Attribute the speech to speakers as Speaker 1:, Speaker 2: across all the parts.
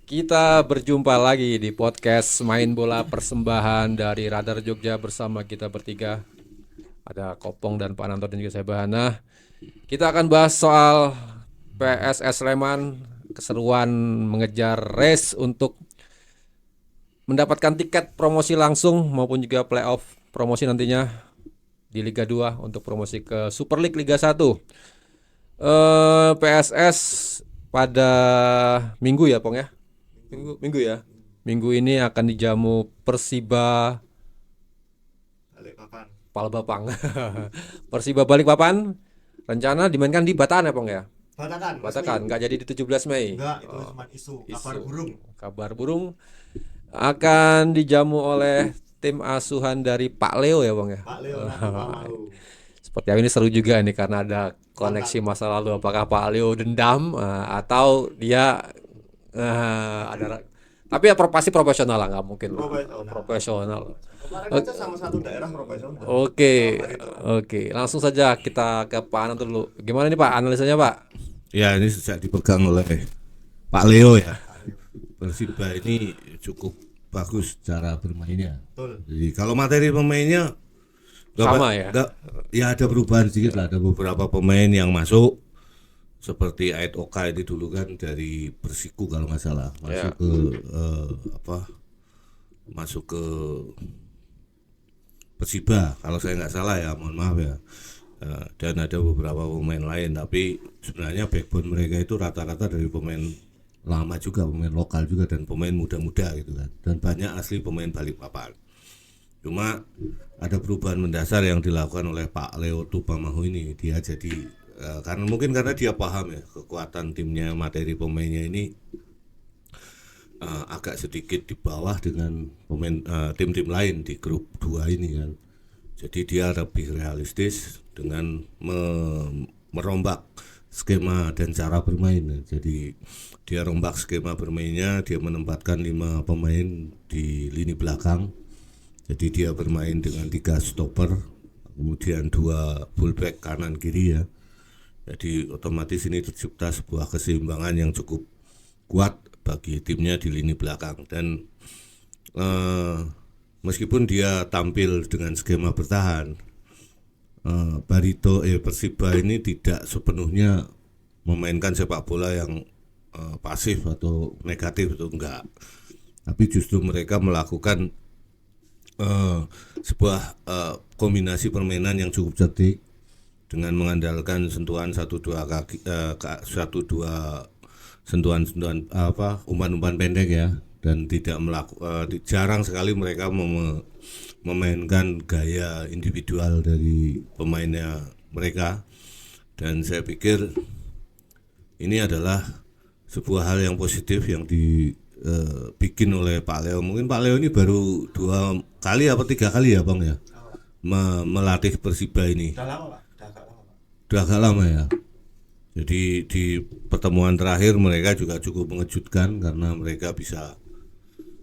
Speaker 1: Kita berjumpa lagi di podcast Main Bola Persembahan dari Radar Jogja bersama kita bertiga. Ada Kopong dan Pak Nanto dan juga saya Bahana. Kita akan bahas soal PSS Sleman, keseruan mengejar race untuk mendapatkan tiket promosi langsung maupun juga playoff promosi nantinya di Liga 2 untuk promosi ke Super League Liga 1. PSS pada Minggu ya, Pong ya? Minggu ya. Minggu ini akan dijamu Persiba
Speaker 2: Balikpapan.
Speaker 1: Palbapang. Persiba Balikpapan rencana dimainkan di Bataan ya, Pong ya?
Speaker 2: Batakan,
Speaker 1: Batakan,
Speaker 2: resmi.
Speaker 1: nggak jadi di 17 Mei.
Speaker 2: Enggak, itu cuma isu, kabar
Speaker 1: Isu.
Speaker 2: burung.
Speaker 1: Kabar burung akan dijamu oleh tim asuhan dari Pak Leo ya, Bang ya.
Speaker 2: Pak Leonardo Pamalu.
Speaker 1: Seperti ini seru juga nih karena ada koneksi masa lalu. Apakah Pak Leo dendam atau dia ada, tapi ya pasti profesional lah, nggak mungkin profesional.
Speaker 2: Kemarin aja sama satu daerah profesional.
Speaker 1: Oke, oke. Langsung saja kita ke Pak Anand dulu. Gimana nih Pak analisanya Pak?
Speaker 3: Ya, ini sejak dipegang oleh Pak Leo ya. Persiba ini cukup bagus cara bermainnya.
Speaker 2: Betul.
Speaker 3: Jadi kalau materi pemainnya
Speaker 1: Sama ya?
Speaker 3: Ya ada perubahan sedikit lah. Ada beberapa pemain yang masuk seperti Ait Oka ini dulu kan dari Persiku kalau nggak salah masuk ke masuk ke Persiba kalau saya nggak salah ya, mohon maaf ya. Dan ada beberapa pemain lain, tapi sebenarnya backbone mereka itu rata-rata dari pemain lama juga, pemain lokal juga dan pemain muda-muda gitu kan. Dan banyak asli pemain Balikpapan. Cuma ada perubahan mendasar yang dilakukan oleh Pak Leo Tupamahu ini. Dia jadi karena dia paham ya kekuatan timnya, materi pemainnya ini agak sedikit di bawah dengan pemain tim-tim lain di grup 2 ini kan. Jadi dia lebih realistis dengan merombak skema dan cara bermain. Jadi dia rombak skema bermainnya, dia menempatkan 5 pemain di lini belakang. Jadi dia bermain dengan 3 stopper, kemudian 2 fullback kanan kiri ya. Jadi otomatis ini tercipta sebuah keseimbangan yang cukup kuat bagi timnya di lini belakang. Dan meskipun dia tampil dengan skema bertahan, Persiba ini tidak sepenuhnya memainkan sepak bola yang pasif atau negatif, itu enggak. Tapi justru mereka melakukan sebuah kombinasi permainan yang cukup cerdik dengan mengandalkan sentuhan 1-2 kaki, 1-2 sentuhan-sentuhan umpan-umpan pendek ya, dan tidak jarang sekali mereka memainkan gaya individual dari pemainnya mereka. Dan saya pikir ini adalah sebuah hal yang positif yang dibikin oleh Pak Leo. Mungkin Pak Leo ini baru 2 kali atau 3 kali ya Bang ya melatih Persiba ini.
Speaker 2: Udah lama Pak,
Speaker 3: Udah agak lama ya. Jadi di pertemuan terakhir mereka juga cukup mengejutkan karena mereka bisa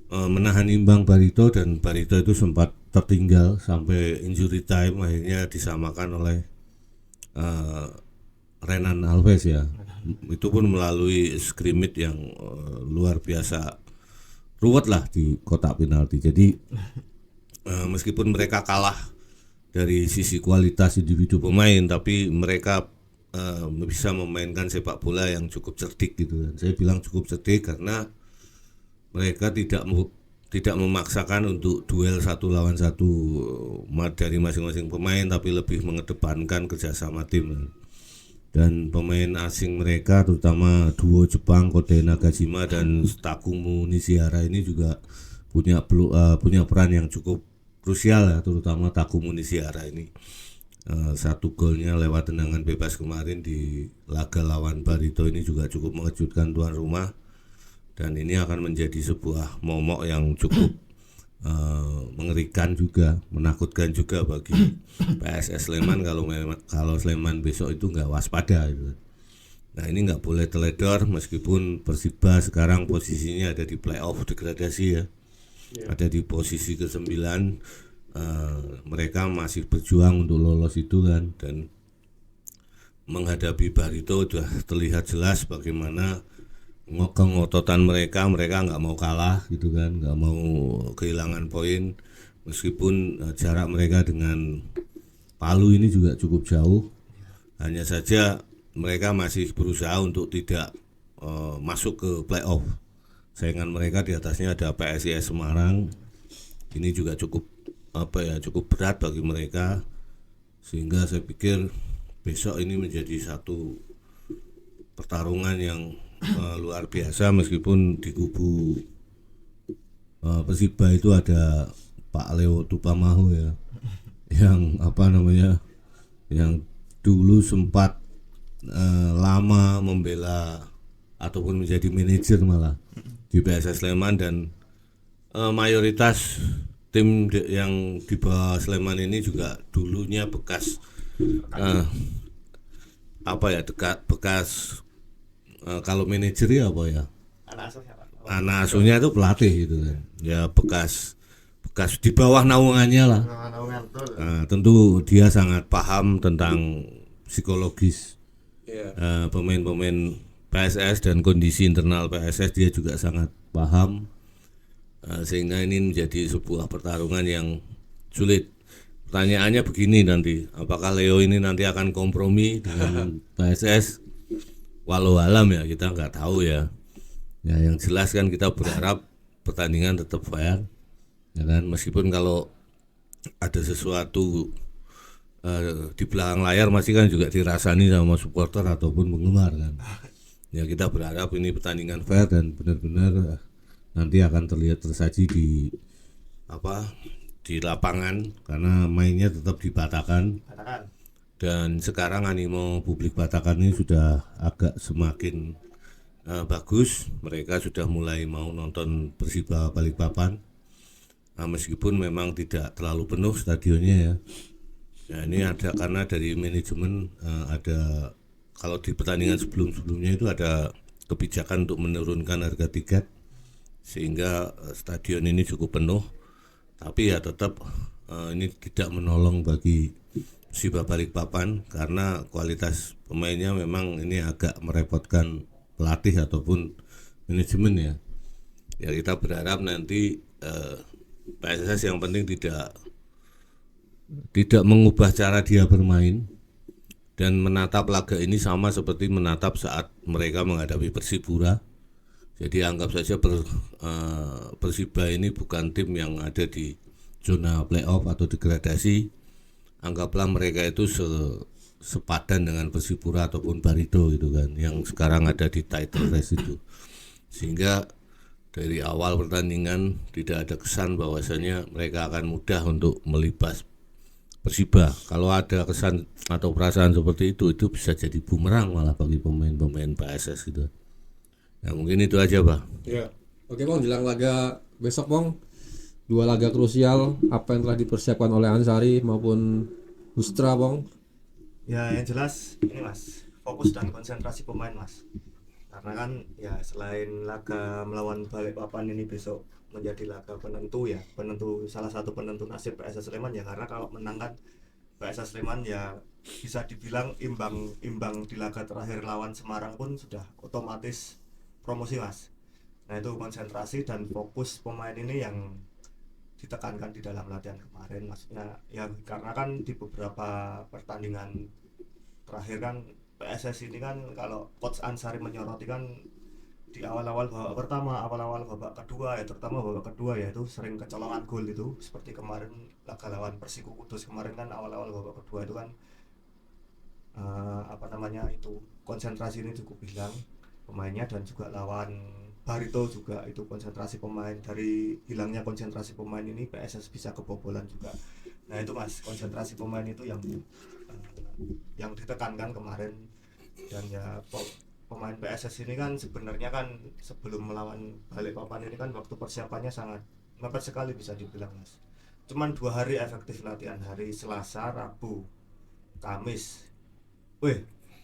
Speaker 3: menahan imbang Barito, dan Barito itu sempat tertinggal sampai injury time, akhirnya disamakan oleh Renan Alves ya. Itu pun melalui scrimmage yang luar biasa ruwet lah di kotak penalti. Jadi meskipun mereka kalah dari sisi kualitas individu pemain, tapi mereka bisa memainkan sepak bola yang cukup cerdik gitu. Dan saya bilang cukup cerdik karena mereka tidak memaksakan untuk duel 1 lawan 1 dari masing-masing pemain, tapi lebih mengedepankan kerjasama tim. Dan pemain asing mereka terutama duo Jepang Kode Nagashima dan Takumu Nishihara ini juga punya peran yang cukup krusial ya, terutama Takumu Nishihara ini. 1 golnya lewat tendangan bebas kemarin di laga lawan Barito ini juga cukup mengejutkan tuan rumah. Dan ini akan menjadi sebuah momok yang cukup mengerikan juga, menakutkan juga bagi PSS Sleman kalau Sleman besok itu nggak waspada gitu. Nah ini nggak boleh teledor, meskipun Persiba sekarang posisinya ada di playoff degradasi ya, ada di posisi ke-9. Mereka masih berjuang untuk lolos itu kan, dan menghadapi Barito sudah terlihat jelas bagaimana kengototan mereka nggak mau kalah gitu kan, nggak mau kehilangan poin meskipun jarak mereka dengan Palu ini juga cukup jauh. Hanya saja mereka masih berusaha untuk tidak masuk ke playoff. Saingan mereka di atasnya ada PSIS Semarang. Ini juga cukup berat bagi mereka, sehingga saya pikir besok ini menjadi satu pertarungan yang luar biasa, meskipun di kubu Persiba itu ada Pak Leo Tupamahu ya, yang yang dulu sempat lama membela ataupun menjadi manajer malah di PSS Sleman, dan mayoritas tim yang di bawah Sleman ini juga dulunya bekas bekas kalau manajer ya apa ya, anak asuhnya itu pelatih gitu kan ya, bekas di bawah naungannya lah. Tentu dia sangat paham tentang psikologis pemain-pemain PSS dan kondisi internal PSS, dia juga sangat paham, sehingga ini menjadi sebuah pertarungan yang sulit. Pertanyaannya begini nanti, apakah Leo ini nanti akan kompromi dengan PSS? Walau alam ya, kita nggak tahu ya. Ya yang jelas kan kita berharap pertandingan tetap fair, ya kan, meskipun kalau ada sesuatu di belakang layar masih kan juga dirasani sama supporter ataupun penggemar kan. Ya kita berharap ini pertandingan fair dan benar-benar nanti akan terlihat tersaji di lapangan, karena mainnya tetap di Batakan. Dan sekarang animo publik Batakan ini sudah agak semakin bagus. Mereka sudah mulai mau nonton Persiba Balikpapan. Meskipun memang tidak terlalu penuh stadionnya ya. Ya ini ada karena dari manajemen ada, kalau di pertandingan sebelum-sebelumnya itu ada kebijakan untuk menurunkan harga tiket sehingga stadion ini cukup penuh. Tapi ya tetap ini tidak menolong bagi Persiba Balikpapan, karena kualitas pemainnya memang ini agak merepotkan pelatih ataupun manajemen ya. Ya kita berharap nanti PSS yang penting tidak mengubah cara dia bermain dan menatap laga ini sama seperti menatap saat mereka menghadapi Persipura. Jadi anggap saja Persiba ini bukan tim yang ada di zona playoff atau degradasi. Anggaplah mereka itu sepadan dengan Persipura ataupun Barito gitu kan, yang sekarang ada di title race itu. Sehingga dari awal pertandingan tidak ada kesan bahwasanya mereka akan mudah untuk melibas Persiba. Kalau ada kesan atau perasaan seperti itu bisa jadi bumerang malah bagi pemain-pemain PSS gitu. Ya mungkin itu aja, Pak.
Speaker 1: Ya. Oke Bang, jelang laga besok Bang, 2 laga krusial, apa yang telah dipersiapkan oleh Ansari maupun Hustra Bang?
Speaker 2: Ya yang jelas ini Mas, fokus dan konsentrasi pemain Mas. Karena kan ya selain laga melawan Balikpapan ini besok menjadi laga penentu ya, salah satu penentu nasib PSS Sleman ya, karena kalau menang kan PSS Sleman ya bisa dibilang imbang di laga terakhir lawan Semarang pun sudah otomatis promosi Mas. Nah itu konsentrasi dan fokus pemain ini yang ditekankan di dalam latihan kemarin, maksudnya ya karena kan di beberapa pertandingan terakhir kan PSS ini kan kalau Coach Ansari menyoroti kan di awal-awal babak pertama, awal-awal babak kedua ya, terutama babak kedua ya itu sering kecolongan gol itu, seperti kemarin laga lawan Persiku Kudus kemarin kan awal-awal babak kedua itu kan itu konsentrasi ini cukup hilang pemainnya, dan juga lawan Barito juga itu konsentrasi pemain, dari hilangnya konsentrasi pemain ini PSS bisa kebobolan juga. Nah itu Mas, konsentrasi pemain itu yang ditekankan kemarin. Dan ya pemain PSS ini kan sebenarnya kan sebelum melawan Balikpapan ini kan waktu persiapannya sangat mepet sekali bisa dibilang Mas. Cuman 2 hari efektif latihan, hari Selasa, Rabu, Kamis.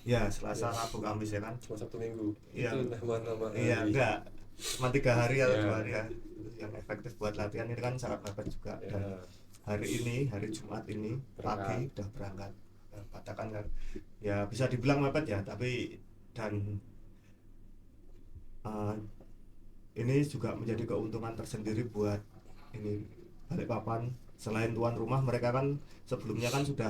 Speaker 2: Ya Selasa, Rabu, Kamis ya kan.
Speaker 1: Cuma Sabtu Minggu.
Speaker 2: Iya.
Speaker 1: Itu nama-nama.
Speaker 2: Iya enggak. Cuma 3 hari atau 2 hari ya. Yang efektif buat latihan ini kan sangat mepet juga. Dan hari ini, hari Jumat ini pagi udah berangkat. Katakan kan ya bisa dibilang mepet ya, tapi dan uh, ini juga menjadi keuntungan tersendiri buat ini Balikpapan. Selain tuan rumah, mereka kan sebelumnya kan sudah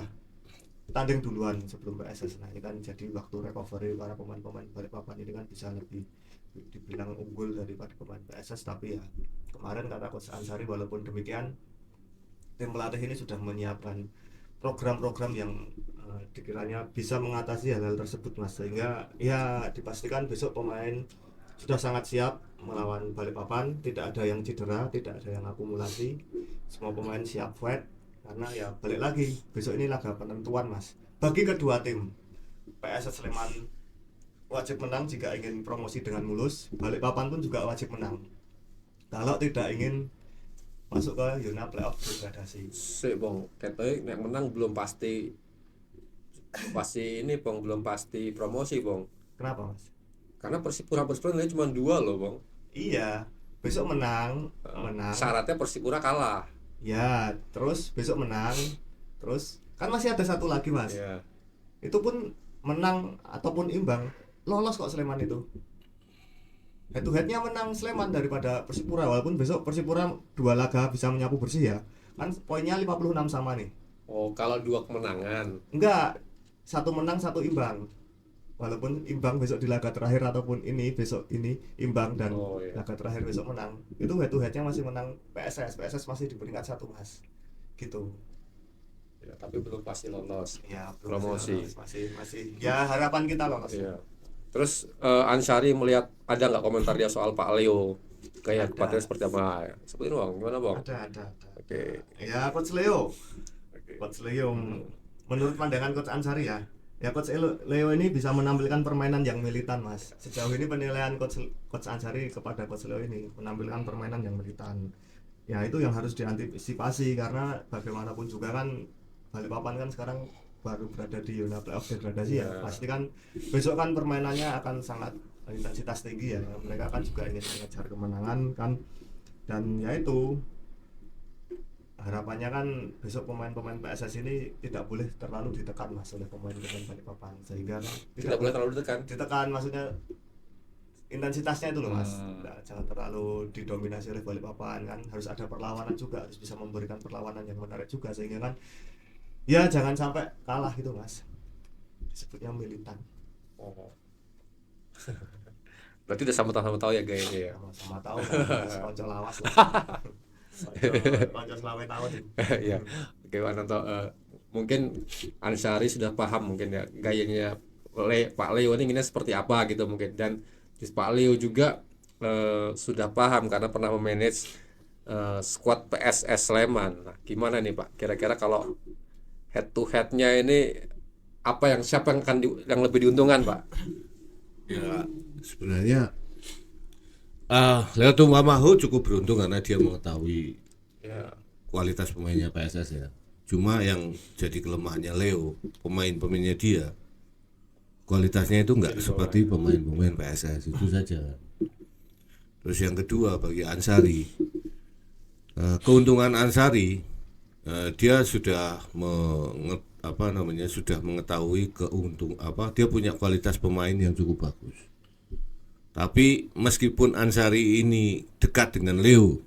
Speaker 2: tanding duluan sebelum PSS. Nah ini kan jadi waktu recovery para pemain-pemain Balikpapan ini kan bisa lebih dibilang unggul daripada pemain PSS. Tapi ya kemarin kata Coach Ansari, walaupun demikian tim pelatih ini sudah menyiapkan program-program yang dikiranya bisa mengatasi hal-hal tersebut Mas, sehingga ya dipastikan besok pemain sudah sangat siap melawan Balikpapan, tidak ada yang cedera, tidak ada yang akumulasi, semua pemain siap fight. Karena ya balik lagi, besok ini laga penentuan Mas bagi kedua tim. PSS Sleman wajib menang jika ingin promosi dengan mulus, Balikpapan pun juga wajib menang kalau tidak ingin masuk ke zona playoff degradasi.
Speaker 1: Sik Bang, ketoke nek menang belum pasti ini Bang, belum pasti promosi Bang.
Speaker 2: Kenapa Mas?
Speaker 1: Karena Persipura nilai cuma 2 loh Bang.
Speaker 2: Iya, besok menang.
Speaker 1: Syaratnya Persipura kalah.
Speaker 2: Ya, terus besok menang. Terus kan masih ada satu lagi Mas.
Speaker 1: Iya.
Speaker 2: Itu pun menang ataupun imbang, lolos kok Sleman itu. Head to headnya menang Sleman daripada Persipura, walaupun besok Persipura 2 laga bisa menyapu bersih ya. Kan poinnya 56 sama nih.
Speaker 1: Oh, kalau 2 kemenangan.
Speaker 2: Enggak, 1 menang 1 imbang. Walaupun imbang besok di laga terakhir ataupun ini besok ini imbang dan laga terakhir besok menang, itu head to headnya masih menang PSS. PSS masih di peringkat 1 Mas. Gitu.
Speaker 1: Ya, tapi belum pasti lolos.
Speaker 2: Ya,
Speaker 1: Promosi.
Speaker 2: Masih. Ya harapan kita lolos.
Speaker 1: Iya. Terus Ansari melihat ada nggak komentar dia soal Pak Leo kayak kepadanya seperti apa? Seperti itu Bang, gimana Bang?
Speaker 2: Ada.
Speaker 1: Oke.
Speaker 2: Ya Coach Leo. Coach Leo menurut pandangan Coach Ansari ya Coach Leo ini bisa menampilkan permainan yang militan Mas. Sejauh ini penilaian Coach Ansari kepada Coach Leo ini menampilkan permainan yang militan. Ya itu yang harus diantisipasi, karena bagaimanapun juga kan Balikpapan kan sekarang baru berada di zona playoff degradasi ya. Pasti kan besok kan permainannya akan sangat intensitas tinggi ya. Mereka kan juga ingin mengejar kemenangan kan, dan ya itu harapannya kan besok pemain-pemain PSS ini tidak boleh terlalu ditekan Mas oleh pemain-pemain Balikpapan, sehingga kan
Speaker 1: Tidak boleh terlalu
Speaker 2: ditekan maksudnya intensitasnya itu loh Mas. Nah, jangan terlalu didominasi oleh Balikpapan, kan harus ada perlawanan juga, harus bisa memberikan perlawanan yang menarik juga, sehingga kan ya jangan sampai kalah gitu Mas. Disebutnya militan.
Speaker 1: Oh. Berarti udah sama-sama tahu ya gayanya ya.
Speaker 2: Sama-sama tahu konco lawas lah. Konco selawe tahun.
Speaker 1: Iya. Oke, Wananto, mungkin Ansari sudah paham mungkin ya gayanya Pak Leo ini inginnya seperti apa gitu mungkin, dan Pak Leo juga sudah paham karena pernah memanage squad PSS Sleman. Nah, gimana nih Pak? Kira-kira kalau head to headnya ini apa siapa yang akan yang lebih diuntungkan Pak?
Speaker 3: Ya sebenarnya Leo Tumamahu cukup beruntung karena dia mengetahui kualitas pemainnya PSS ya. Cuma yang jadi kelemahannya Leo, pemain-pemainnya dia kualitasnya itu enggak seperti pemain-pemain PSS, itu saja. Terus yang kedua bagi Ansari, keuntungan Ansari, dia sudah sudah mengetahui dia punya kualitas pemain yang cukup bagus. Tapi meskipun Ansari ini dekat dengan Leo,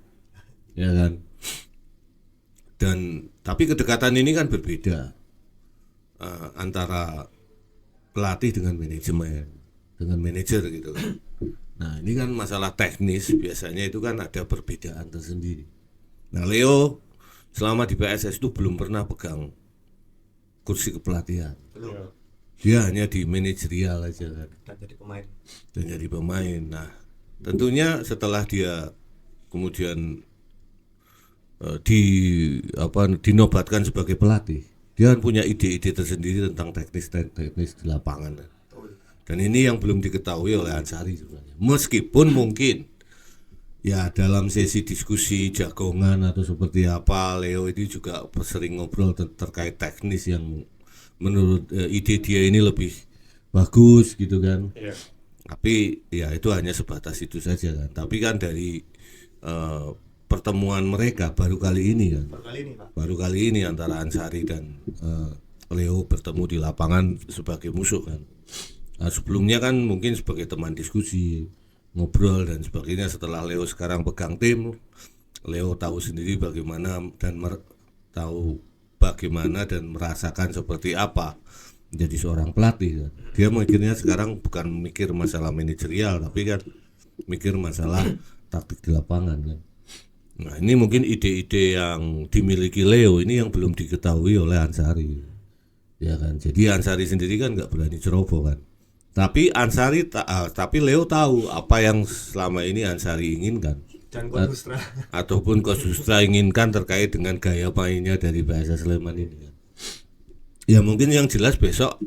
Speaker 3: ya kan, tapi kedekatan ini kan berbeda antara pelatih dengan manajemen, dengan manajer gitu kan. Nah ini kan masalah teknis, biasanya itu kan ada perbedaan tersendiri. Nah Leo selama di PSS itu belum pernah pegang kursi kepelatihan. Dia hanya di manajerial aja kan. Dan jadi pemain. Nah, tentunya setelah dia kemudian dinobatkan sebagai pelatih, dia kan punya ide-ide tersendiri tentang teknis di lapangan. Dan ini yang belum diketahui oleh Ansari sebenarnya. Meskipun mungkin ya dalam sesi diskusi jagongan atau seperti apa, Leo itu juga sering ngobrol terkait teknis yang menurut ide dia ini lebih bagus gitu kan. Tapi ya itu hanya sebatas itu saja kan. Tapi kan dari pertemuan mereka baru kali ini kan. Baru kali ini antara Ansari dan Leo bertemu di lapangan sebagai musuh kan. Nah, sebelumnya kan mungkin sebagai teman diskusi, ngobrol dan sebagainya. Setelah Leo sekarang pegang tim, Leo tahu sendiri bagaimana dan tahu bagaimana dan merasakan seperti apa menjadi seorang pelatih kan. Dia mikirnya sekarang bukan mikir masalah manajerial, tapi kan mikir masalah taktik di lapangan kan. Nah ini mungkin ide-ide yang dimiliki Leo ini yang belum diketahui oleh Ansari, ya kan. Jadi Ansari sendiri kan nggak berani ceroboh kan. Tapi tapi Leo tahu apa yang selama ini Ansari inginkan
Speaker 2: dan Coach Hustra.
Speaker 3: ataupun Coach Hustra inginkan terkait dengan gaya mainnya dari PSS Sleman ini kan. Ya mungkin yang jelas besok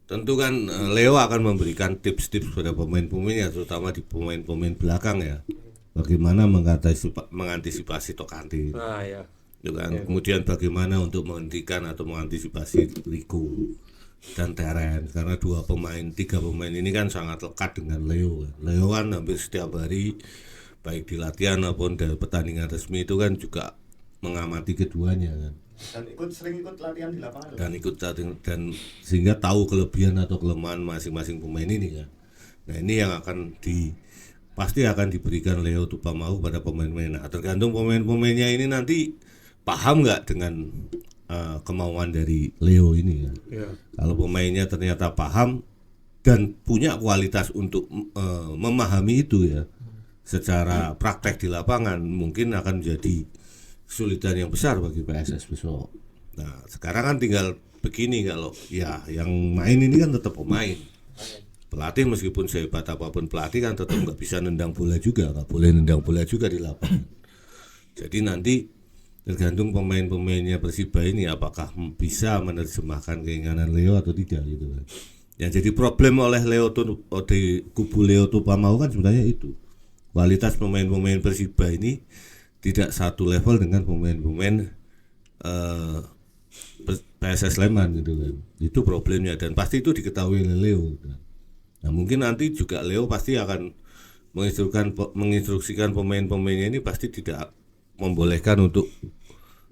Speaker 3: tentu kan Leo akan memberikan tips-tips pada pemain-pemainnya, terutama di pemain-pemain belakang ya. Bagaimana mengantisipasi Tokanti.
Speaker 1: Nah, ya.
Speaker 3: Gitu kan. Kemudian bagaimana untuk menghentikan atau mengantisipasi Rico dan Terence, karena tiga pemain ini kan sangat lekat dengan Leo. Leo kan hampir setiap hari baik di latihan maupun dari pertandingan resmi itu kan juga mengamati keduanya kan.
Speaker 2: Dan sering ikut latihan di lapangan.
Speaker 3: Dan dan sehingga tahu kelebihan atau kelemahan masing-masing pemain ini kan. Nah ini yang pasti akan diberikan Leo Tupamau pada pemain-pemain. Nah, tergantung pemain-pemainnya ini nanti paham nggak dengan kemauan dari Leo ini ya. Kalau pemainnya ternyata paham dan punya kualitas untuk memahami itu ya, secara praktek di lapangan mungkin akan menjadi kesulitan yang besar bagi PSS besok. Nah sekarang kan tinggal begini, kalau ya yang main ini kan tetap pemain. Pelatih meskipun sehebat apapun pelatih kan tetap nggak bisa nendang bola juga, nggak boleh nendang bola juga di lapangan. Jadi nanti tergantung pemain-pemainnya Persiba ini apakah bisa menerjemahkan keinginan Leo atau tidak gitu kan. Yang jadi problem oleh di kubu Leo Tupamau kan sebenarnya itu, kualitas pemain-pemain Persiba ini tidak satu level dengan pemain-pemain PSS Sleman gitu kan. Itu problemnya dan pasti itu diketahui oleh Leo kan. Nah mungkin nanti juga Leo pasti akan menginstruksikan pemain-pemainnya ini pasti tidak membolehkan untuk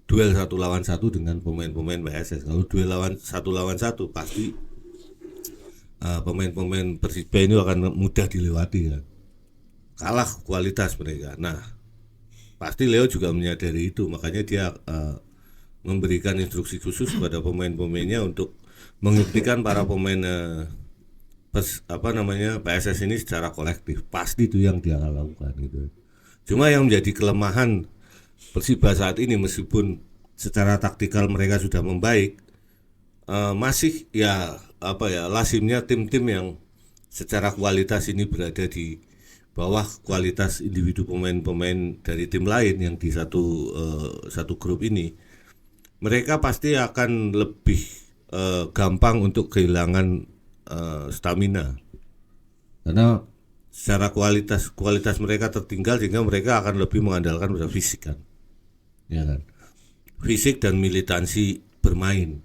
Speaker 3: duel 1 lawan 1 dengan pemain-pemain PSS. Kalau duel 1 lawan 1 pasti pemain-pemain Persiba ini akan mudah dilewati kan. Kalah kualitas mereka. Nah pasti Leo juga menyadari itu, makanya dia memberikan instruksi khusus kepada pemain-pemainnya untuk menghentikan para pemain PSS ini secara kolektif. Pasti itu yang dia akan lakukan gitu. Cuma yang menjadi kelemahan Persiba saat ini, meskipun secara taktikal mereka sudah membaik, masih lazimnya tim-tim yang secara kualitas ini berada di bawah kualitas individu pemain-pemain dari tim lain yang di satu grup ini. Mereka pasti akan lebih gampang untuk kehilangan stamina, karena secara kualitas mereka tertinggal, sehingga mereka akan lebih mengandalkan pada fisik kan, ya kan, fisik dan militansi bermain.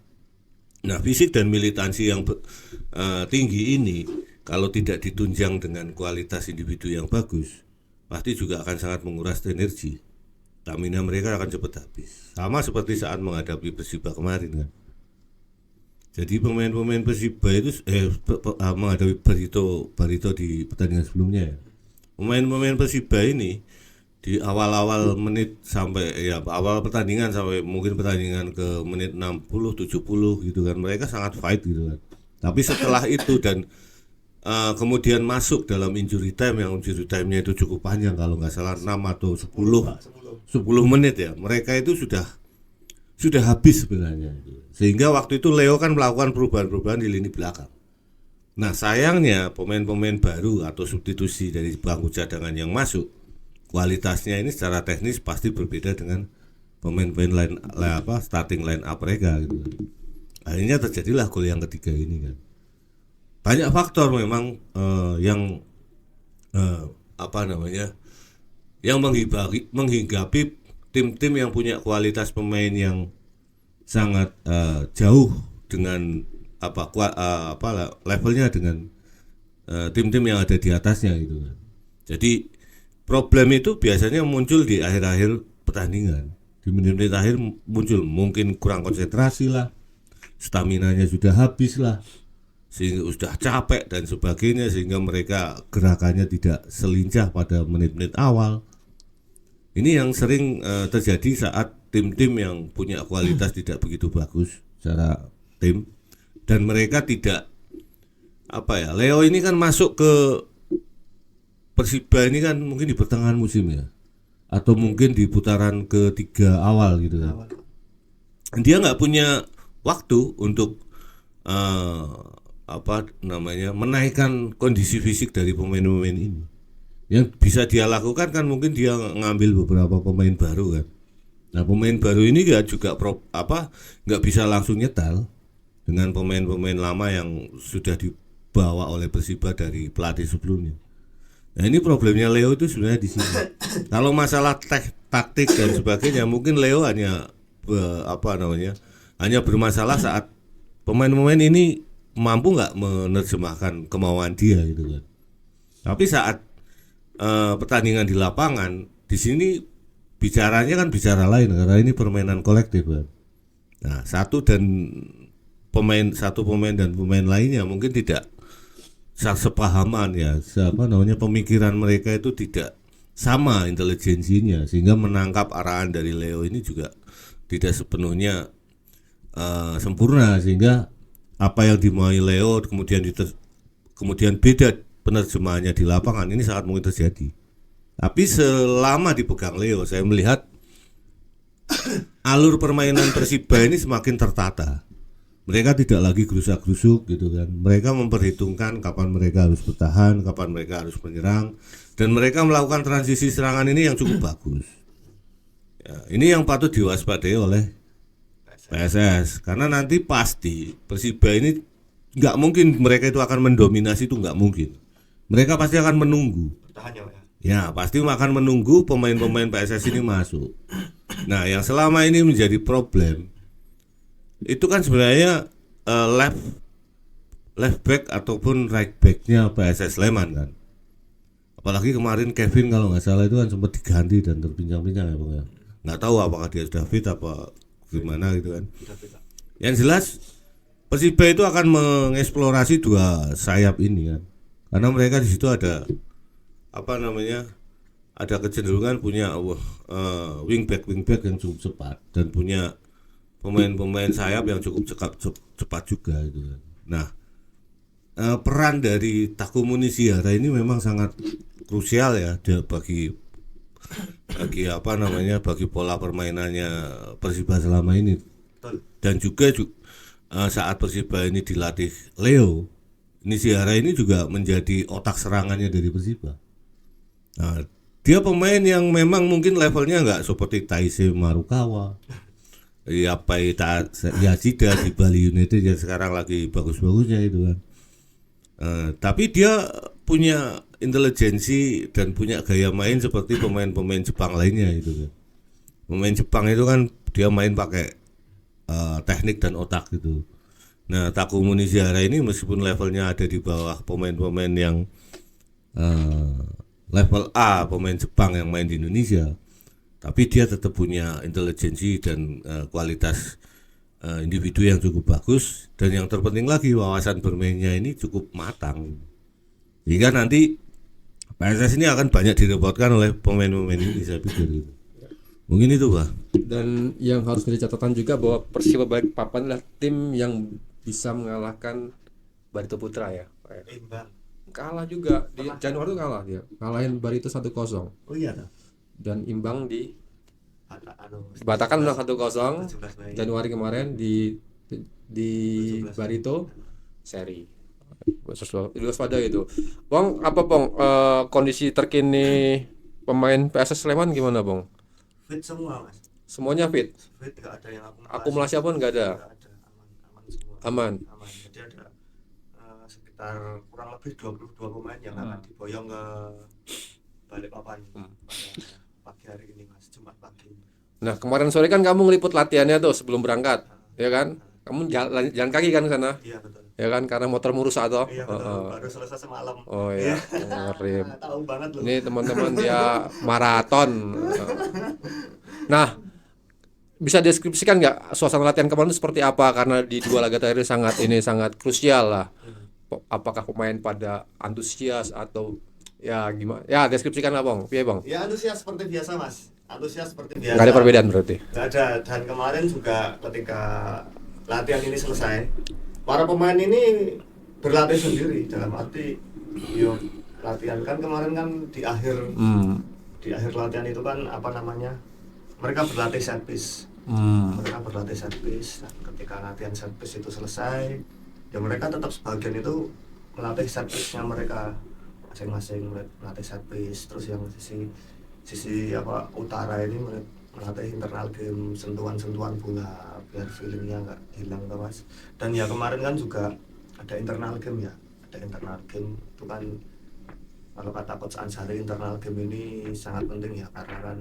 Speaker 3: Nah fisik dan militansi yang tinggi ini kalau tidak ditunjang dengan kualitas individu yang bagus, pasti juga akan sangat menguras energi. Stamina mereka akan cepat habis, sama seperti saat menghadapi Persiba kemarin kan. Jadi pemain-pemain Persiba itu menghadapi Barito di pertandingan sebelumnya ya. Pemain-pemain Persiba ini di awal-awal menit sampai awal pertandingan sampai mungkin pertandingan ke menit 60-70 gitu kan, mereka sangat fight gitu kan. Tapi setelah itu dan kemudian masuk dalam injury time, yang injury time-nya itu cukup panjang, kalau nggak salah 6 atau 10 menit ya, mereka itu sudah habis sebenarnya. Sehingga waktu itu Leo kan melakukan perubahan-perubahan di lini belakang. Nah sayangnya pemain-pemain baru atau substitusi dari bangku cadangan yang masuk, kualitasnya ini secara teknis pasti berbeda dengan pemain-pemain starting line up mereka gitu. Akhirnya terjadilah gol yang ketiga ini kan. Banyak faktor memang yang menghinggapi tim-tim yang punya kualitas pemain yang sangat jauh dengan levelnya dengan tim-tim yang ada di atasnya gitu kan. Jadi problem itu biasanya muncul di akhir-akhir pertandingan, di menit-menit akhir muncul, mungkin kurang konsentrasi lah, staminanya sudah habis lah, sehingga sudah capek dan sebagainya, sehingga mereka gerakannya tidak selincah pada menit-menit awal. Ini yang sering terjadi saat tim-tim yang punya kualitas tidak begitu bagus secara tim, dan mereka tidak Leo ini kan masuk ke Persiba ini kan mungkin di pertengahan musim ya, atau mungkin di putaran ketiga awal gitu kan. Dia nggak punya waktu untuk menaikkan kondisi fisik dari pemain-pemain ini. Yang bisa dia lakukan kan mungkin dia ngambil beberapa pemain baru kan. Nah, pemain baru ini nggak bisa langsung nyetel dengan pemain-pemain lama yang sudah dibawa oleh Persiba dari pelatih sebelumnya. Nah, ini problemnya Leo itu sebenarnya di sini. Kalau masalah taktik dan sebagainya, mungkin Leo hanya hanya bermasalah saat pemain-pemain ini mampu nggak menerjemahkan kemauan dia gitu kan. Tapi saat pertandingan di lapangan, di sini bicaranya kan bicara lain karena ini permainan kolektif kan. Nah, satu pemain dan pemain lainnya mungkin tidak sepahaman ya, pemikiran mereka itu tidak sama intelijensinya, sehingga menangkap arahan dari Leo ini juga tidak sepenuhnya sempurna, sehingga apa yang dimaui Leo kemudian beda penerjemahannya di lapangan, ini sangat mungkin terjadi. Tapi selama dipegang Leo, saya melihat alur permainan Persiba ini semakin tertata. Mereka tidak lagi gerusak-gerusuk gitu kan. Mereka memperhitungkan kapan mereka harus bertahan, kapan mereka harus menyerang, dan mereka melakukan transisi serangan ini yang cukup bagus. Ya, ini yang patut diwaspadai oleh PSS, karena nanti pasti Persiba ini nggak mungkin mereka itu akan mendominasi, itu nggak mungkin. Mereka pasti akan menunggu. Ya, pasti akan menunggu pemain-pemain PSS ini masuk. Nah, yang selama ini menjadi problem itu kan sebenarnya left back ataupun right backnya PSS Sleman kan. Apalagi kemarin Kevin kalau nggak salah itu kan sempat diganti dan terpincang-pincang ya Bang ya. Nggak tahu apakah dia sudah fit apa gimana gitu kan. Yang jelas Persiba itu akan mengeksplorasi dua sayap ini kan. Karena mereka di situ ada ada kecenderungan punya wingback yang cukup cepat dan punya pemain-pemain sayap yang cukup cepat juga gitu. Nah, peran dari Takumi Nishihara ini memang sangat krusial ya bagi pola permainannya Persiba selama ini. Dan juga saat Persiba ini dilatih Leo, Nishihara ini juga menjadi otak serangannya dari Persiba. Nah, dia pemain yang memang mungkin levelnya nggak seperti Taisei Marukawa, Yashida di Bali United yang sekarang lagi bagus-bagusnya itu kan. Tapi dia punya intelijensi dan punya gaya main seperti pemain-pemain Jepang lainnya itu kan. Pemain Jepang itu kan dia main pakai teknik dan otak gitu. Nah, Takumi Nishihara ini meskipun levelnya ada di bawah pemain-pemain yang level A, pemain Jepang yang main di Indonesia, tapi dia tetap punya intelijensi dan kualitas individu yang cukup bagus, dan yang terpenting lagi wawasan bermainnya ini cukup matang, hingga nanti PSS ini akan banyak direpotkan oleh pemain-pemain ini, saya pikir. Mungkin itu Pak.
Speaker 1: Dan yang harus menjadi catatan juga bahwa Persiba Balikpapan adalah tim yang bisa mengalahkan Barito Putra ya.
Speaker 2: Imbang.
Speaker 1: Kalah juga di Januari itu kalah dia, kalahin Barito 1-0.
Speaker 2: Oh iya toh.
Speaker 1: Dan imbang di Batakan menang 1-0 Januari kemarin di Barito seri. Waspada itu. Bang, kondisi terkini pemain PSS Sleman gimana, Bang?
Speaker 2: Fit semua, Mas.
Speaker 1: Semuanya fit.
Speaker 2: Fit, enggak ada yang
Speaker 1: Akumulasi pun enggak ada.
Speaker 2: Aman semua.
Speaker 1: Aman.
Speaker 2: Jadi ada sekitar kurang lebih 22 pemain yang akan diboyong ke Balikpapan pagi hari ini, Mas, Jumat pagi.
Speaker 1: Nah, kemarin sore kan kamu ngeliput latihannya tuh sebelum berangkat, ya kan? Kamu jalan kaki kan ke sana?
Speaker 2: Iya, betul.
Speaker 1: Ya kan, karena motor rusak atau?
Speaker 2: Iya, betul. Baru selesai semalam.
Speaker 1: Oh iya, ngeri.
Speaker 2: Tahu banget loh.
Speaker 1: Ini teman-teman dia maraton. Nah, bisa deskripsikan nggak suasana latihan kemarin itu seperti apa? Karena di dua laga terakhir sangat krusial lah. apakah pemain pada antusias atau ya gimana? Ya deskripsikan lah Bang. Iya Bang.
Speaker 2: Ya antusias seperti biasa mas, antusias seperti biasa.
Speaker 1: Nggak ada perbedaan berarti.
Speaker 2: Nggak ada. Dan kemarin juga ketika latihan ini selesai, para pemain ini berlatih sendiri dalam arti yuk latihan kan kemarin kan di akhir latihan itu kan apa namanya, mereka berlatih set piece. Mereka berlatih set piece. Nah, ketika latihan set piece itu selesai, ya mereka tetap sebagian itu melatih set piece-nya mereka masing-masing, melatih set piece. Terus yang sisi apa utara ini melatih internal game, sentuhan-sentuhan bola biar feelingnya nggak hilang tuh mas. Dan ya kemarin kan juga ada internal game ya, ada internal game itu kan kalau kata Coach Ansari, internal game ini sangat penting ya karena kan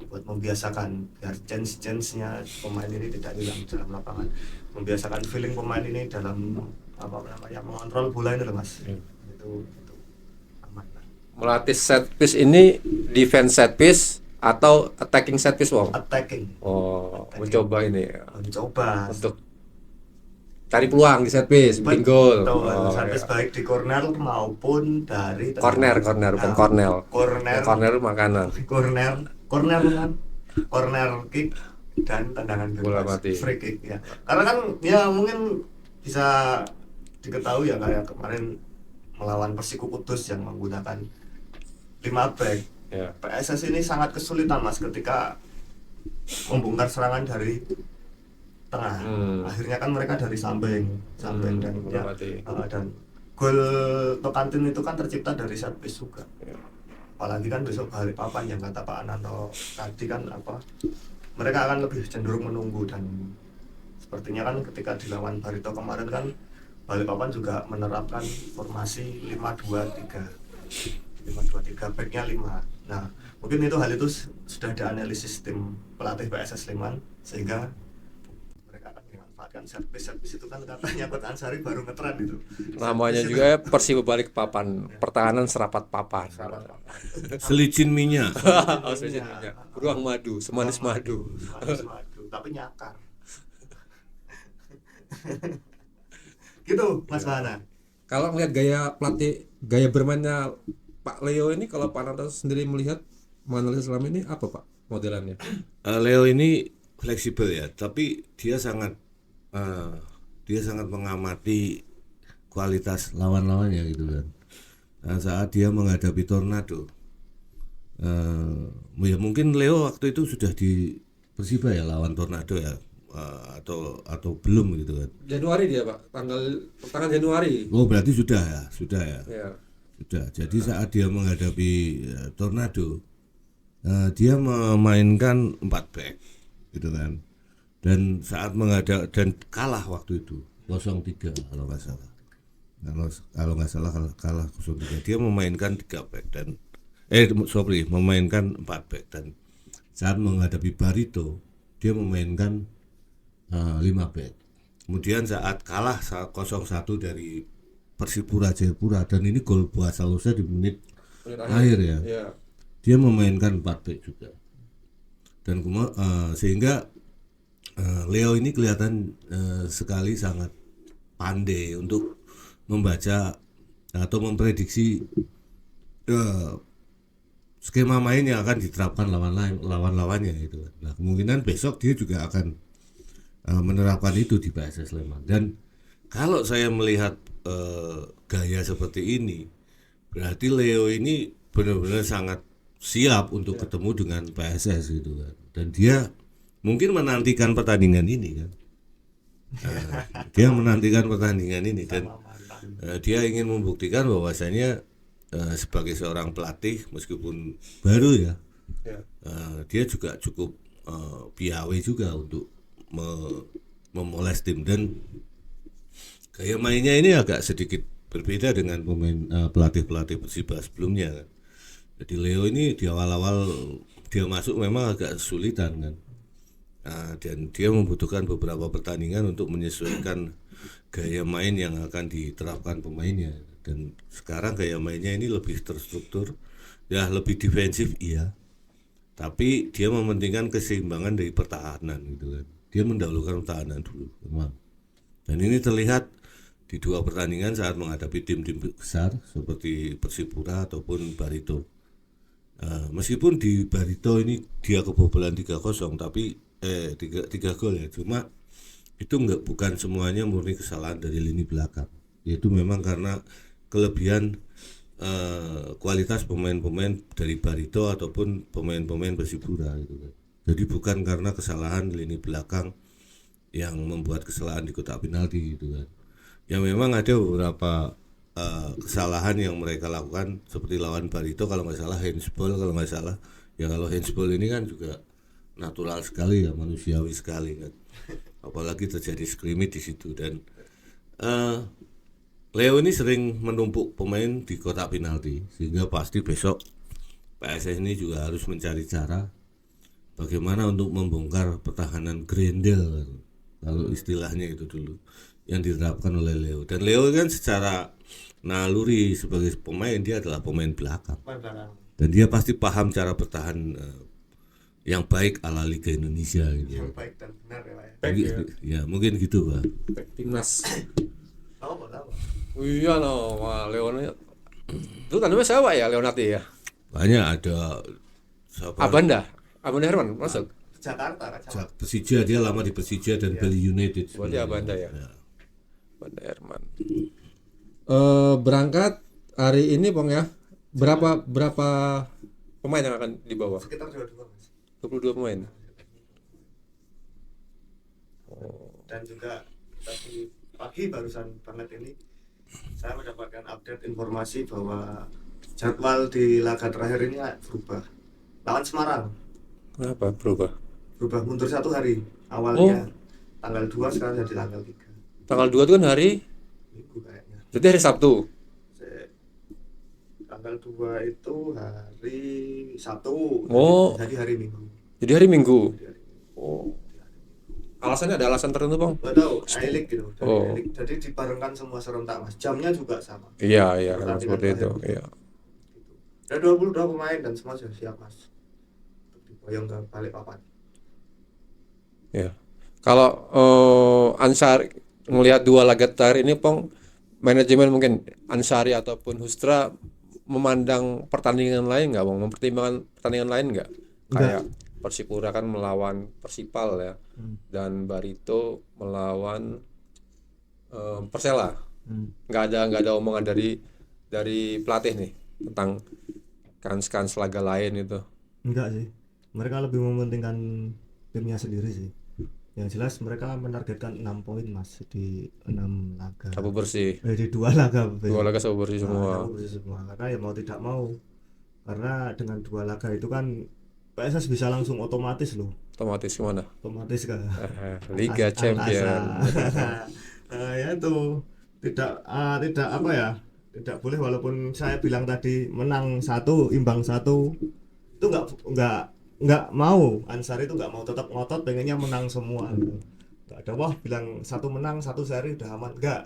Speaker 2: buat membiasakan biar chance-nya pemain ini tidak hilang dalam lapangan, membiasakan feeling pemain ini dalam apa namanya mengontrol bola itu loh mas. Itu aman lah.
Speaker 1: Melatih set piece ini defense set piece atau attacking set piece Bang?
Speaker 2: Attacking.
Speaker 1: Attacking. Mencoba ini
Speaker 2: Mencoba
Speaker 1: untuk cari peluang di set piece, bikin gol.
Speaker 2: Set piece baik di corner maupun dari
Speaker 1: corner bukan cornel. Corner makanan.
Speaker 2: Corner kick dan tendangan
Speaker 1: bola
Speaker 2: bebas,
Speaker 1: mati.
Speaker 2: free kick ya. Karena kan ya mungkin bisa diketahui ya kayak kemarin melawan Persiku Kudus yang menggunakan 5 back.
Speaker 1: Ya.
Speaker 2: PSS ini sangat kesulitan mas ketika membongkar serangan dari tengah. Akhirnya kan mereka dari samping dan ya, dan gol Tokantin itu kan tercipta dari set piece juga.
Speaker 1: Ya.
Speaker 2: Apalagi kan besok Balikpapan yang kata Pak Ananto tadi kan apa, mereka akan lebih cenderung menunggu. Dan sepertinya kan ketika dilawan Barito kemarin kan Balikpapan juga menerapkan formasi 5-2-3 backnya 5. Nah mungkin hal itu sudah ada analisis tim pelatih PSS Sleman sehingga mereka akan memanfaatkan set piece itu kan katanya Coach Ansari baru ngetren itu.
Speaker 1: Namanya juga Persiba Balikpapan, pertahanan serapat papan.
Speaker 3: Selicin minyak.
Speaker 1: Beruang madu, semanis madu.
Speaker 2: Tapi nyakar. Gitu Mas Fahana.
Speaker 1: Kalau ngelihat gaya bermainnya Pak Leo ini, kalau Pak Nanto sendiri melihat menganalisis selama ini apa Pak modelannya?
Speaker 3: Leo ini fleksibel ya, tapi dia sangat mengamati kualitas lawan-lawannya gitu kan. Nah, saat dia menghadapi Tornado, ya mungkin Leo waktu itu sudah di Persiba ya lawan Tornado ya, atau belum gitu kan.
Speaker 1: Januari dia Pak, pertengahan Januari.
Speaker 3: Oh berarti sudah ya.
Speaker 1: Ya.
Speaker 3: Sudah. Jadi saat dia menghadapi Tornado, dia memainkan 4 back gitu kan. Dan saat dan kalah waktu itu 0-3 kalau nggak salah. Kalau nggak salah kalah 0-3. Dia memainkan 3 back dan memainkan 4 back, dan saat menghadapi Barito dia memainkan 5 back. Kemudian saat kalah 0-1 dari Persipura Jayapura, dan ini gol buat Salosnya di menit akhir ya. Dia memainkan 4 back juga. Dan sehingga Leo ini kelihatan sekali sangat pandai untuk membaca atau memprediksi skema main yang akan diterapkan lawan-lawannya itu. Nah, kemungkinan besok dia juga akan menerapkan itu di PSS Sleman. Dan kalau saya melihat gaya seperti ini, berarti Leo ini benar-benar sangat siap untuk ketemu dengan PSS gitu kan. Dan dia mungkin menantikan pertandingan ini kan. Dia menantikan pertandingan ini dan dia ingin membuktikan bahwasanya sebagai seorang pelatih meskipun baru ya, dia juga cukup piawai juga untuk memoles tim. Dan gaya mainnya ini agak sedikit berbeda dengan pemain pelatih Persiba sebelumnya kan. Jadi Leo ini di awal-awal dia masuk memang agak kesulitan kan. Dan dia membutuhkan beberapa pertandingan untuk menyesuaikan gaya main yang akan diterapkan pemainnya. Dan sekarang gaya mainnya ini lebih terstruktur, ya lebih defensif iya. Tapi dia mementingkan keseimbangan dari pertahanan gitu kan. Dia mendahulukan pertahanan dulu memang. Dan ini terlihat di 2 pertandingan saat menghadapi tim-tim besar seperti Persipura ataupun Barito. Meskipun di Barito ini dia kebobolan 3-0 tapi 3 gol ya, cuma itu bukan semuanya murni kesalahan dari lini belakang, yaitu memang karena kelebihan kualitas pemain-pemain dari Barito ataupun pemain-pemain Persipura gitu kan. Jadi bukan karena kesalahan lini belakang yang membuat kesalahan di kotak penalti gitu kan. Ya memang ada beberapa kesalahan yang mereka lakukan seperti lawan Barito kalau nggak salah handsball kalau nggak salah. Ya kalau handsball ini kan juga natural sekali ya, manusiawi sekali kan. Apalagi terjadi scrimmage di situ dan Leo ini sering menumpuk pemain di kotak penalti sehingga pasti besok PSS ini juga harus mencari cara bagaimana untuk membongkar pertahanan Grendel kalau istilahnya itu dulu yang diterapkan oleh Leo. Dan Leo kan secara naluri sebagai pemain dia adalah pemain belakang dan dia pasti paham cara bertahan yang baik ala Liga Indonesia gitu.
Speaker 2: Yang baik dan benar ya Pak ya.
Speaker 3: Ya mungkin gitu Pak.
Speaker 1: Timnas.
Speaker 2: Tahu.
Speaker 1: Iya no, wah Leonardo. Itu tandemnya siapa ya Leonardo ya?
Speaker 3: Banyak ada siapa?
Speaker 1: Abanda Herman masuk.
Speaker 2: Jakarta kan.
Speaker 3: Persija, dia lama di Persija dan Bali United.
Speaker 1: Berarti Abanda ya.
Speaker 3: Ya.
Speaker 1: Abanda Herman. Berangkat hari ini Bang ya. Berapa pemain yang akan dibawa?
Speaker 2: Sekitar 22 Mas.
Speaker 1: 22 pemain.
Speaker 2: Dan juga tadi pagi barusan banget ini saya mendapatkan update informasi bahwa jadwal di laga terakhir ini berubah. Lawan Semarang
Speaker 1: Kenapa berubah?
Speaker 2: mundur 1 hari. Awalnya tanggal 2 sekarang jadi tanggal 3
Speaker 1: Tanggal 2 itu kan hari
Speaker 2: Minggu kayaknya.
Speaker 1: Berarti hari Sabtu.
Speaker 2: Tanggal 2 itu hari Sabtu.
Speaker 1: Oh.
Speaker 2: Jadi hari Minggu.
Speaker 1: Jadi hari Minggu. Oh. Alasannya ada alasan tertentu Bang?
Speaker 2: Nggak tahu, I-League gitu. Dari
Speaker 1: Oh.
Speaker 2: I-League. Jadi dibarengkan semua serentak Mas. Jamnya juga sama.
Speaker 1: Iya kan
Speaker 2: Pertandingan
Speaker 1: seperti itu.
Speaker 2: terakhir.
Speaker 1: Iya.
Speaker 2: Ada 22 pemain dan semua sudah siap Mas. Untuk diboyong ke Balikpapan.
Speaker 1: Ya. Kalau Ansari melihat 2 laga terakhir ini Pong, manajemen mungkin Ansari ataupun Hustra memandang pertandingan lain nggak Bang? Mempertimbangkan pertandingan lain nggak? Kayak Persipura kan melawan Persipal ya, dan Barito melawan Persela. Nggak ada omongan dari pelatih nih tentang kans laga lain itu.
Speaker 2: Enggak sih. Mereka lebih mementingkan timnya sendiri sih. Yang jelas mereka menargetkan 6 poin Mas di 6 laga.
Speaker 1: Sabu bersih.
Speaker 2: Di 2 laga.
Speaker 1: 2 laga sabu bersih semua.
Speaker 2: Sabu bersih semua. Karena ya mau tidak mau. Karena dengan 2 laga itu kan PSS bisa langsung otomatis loh.
Speaker 1: Otomatis kemana?
Speaker 2: Otomatis kan.
Speaker 1: Liga Champion.
Speaker 2: Ya itu tidak apa ya? Tidak boleh, walaupun saya bilang tadi menang 1 imbang 1 itu nggak mau. Ansari itu nggak mau, tetap ngotot pengennya menang semua. Nggak ada wah bilang 1 menang 1 seri udah aman, nggak.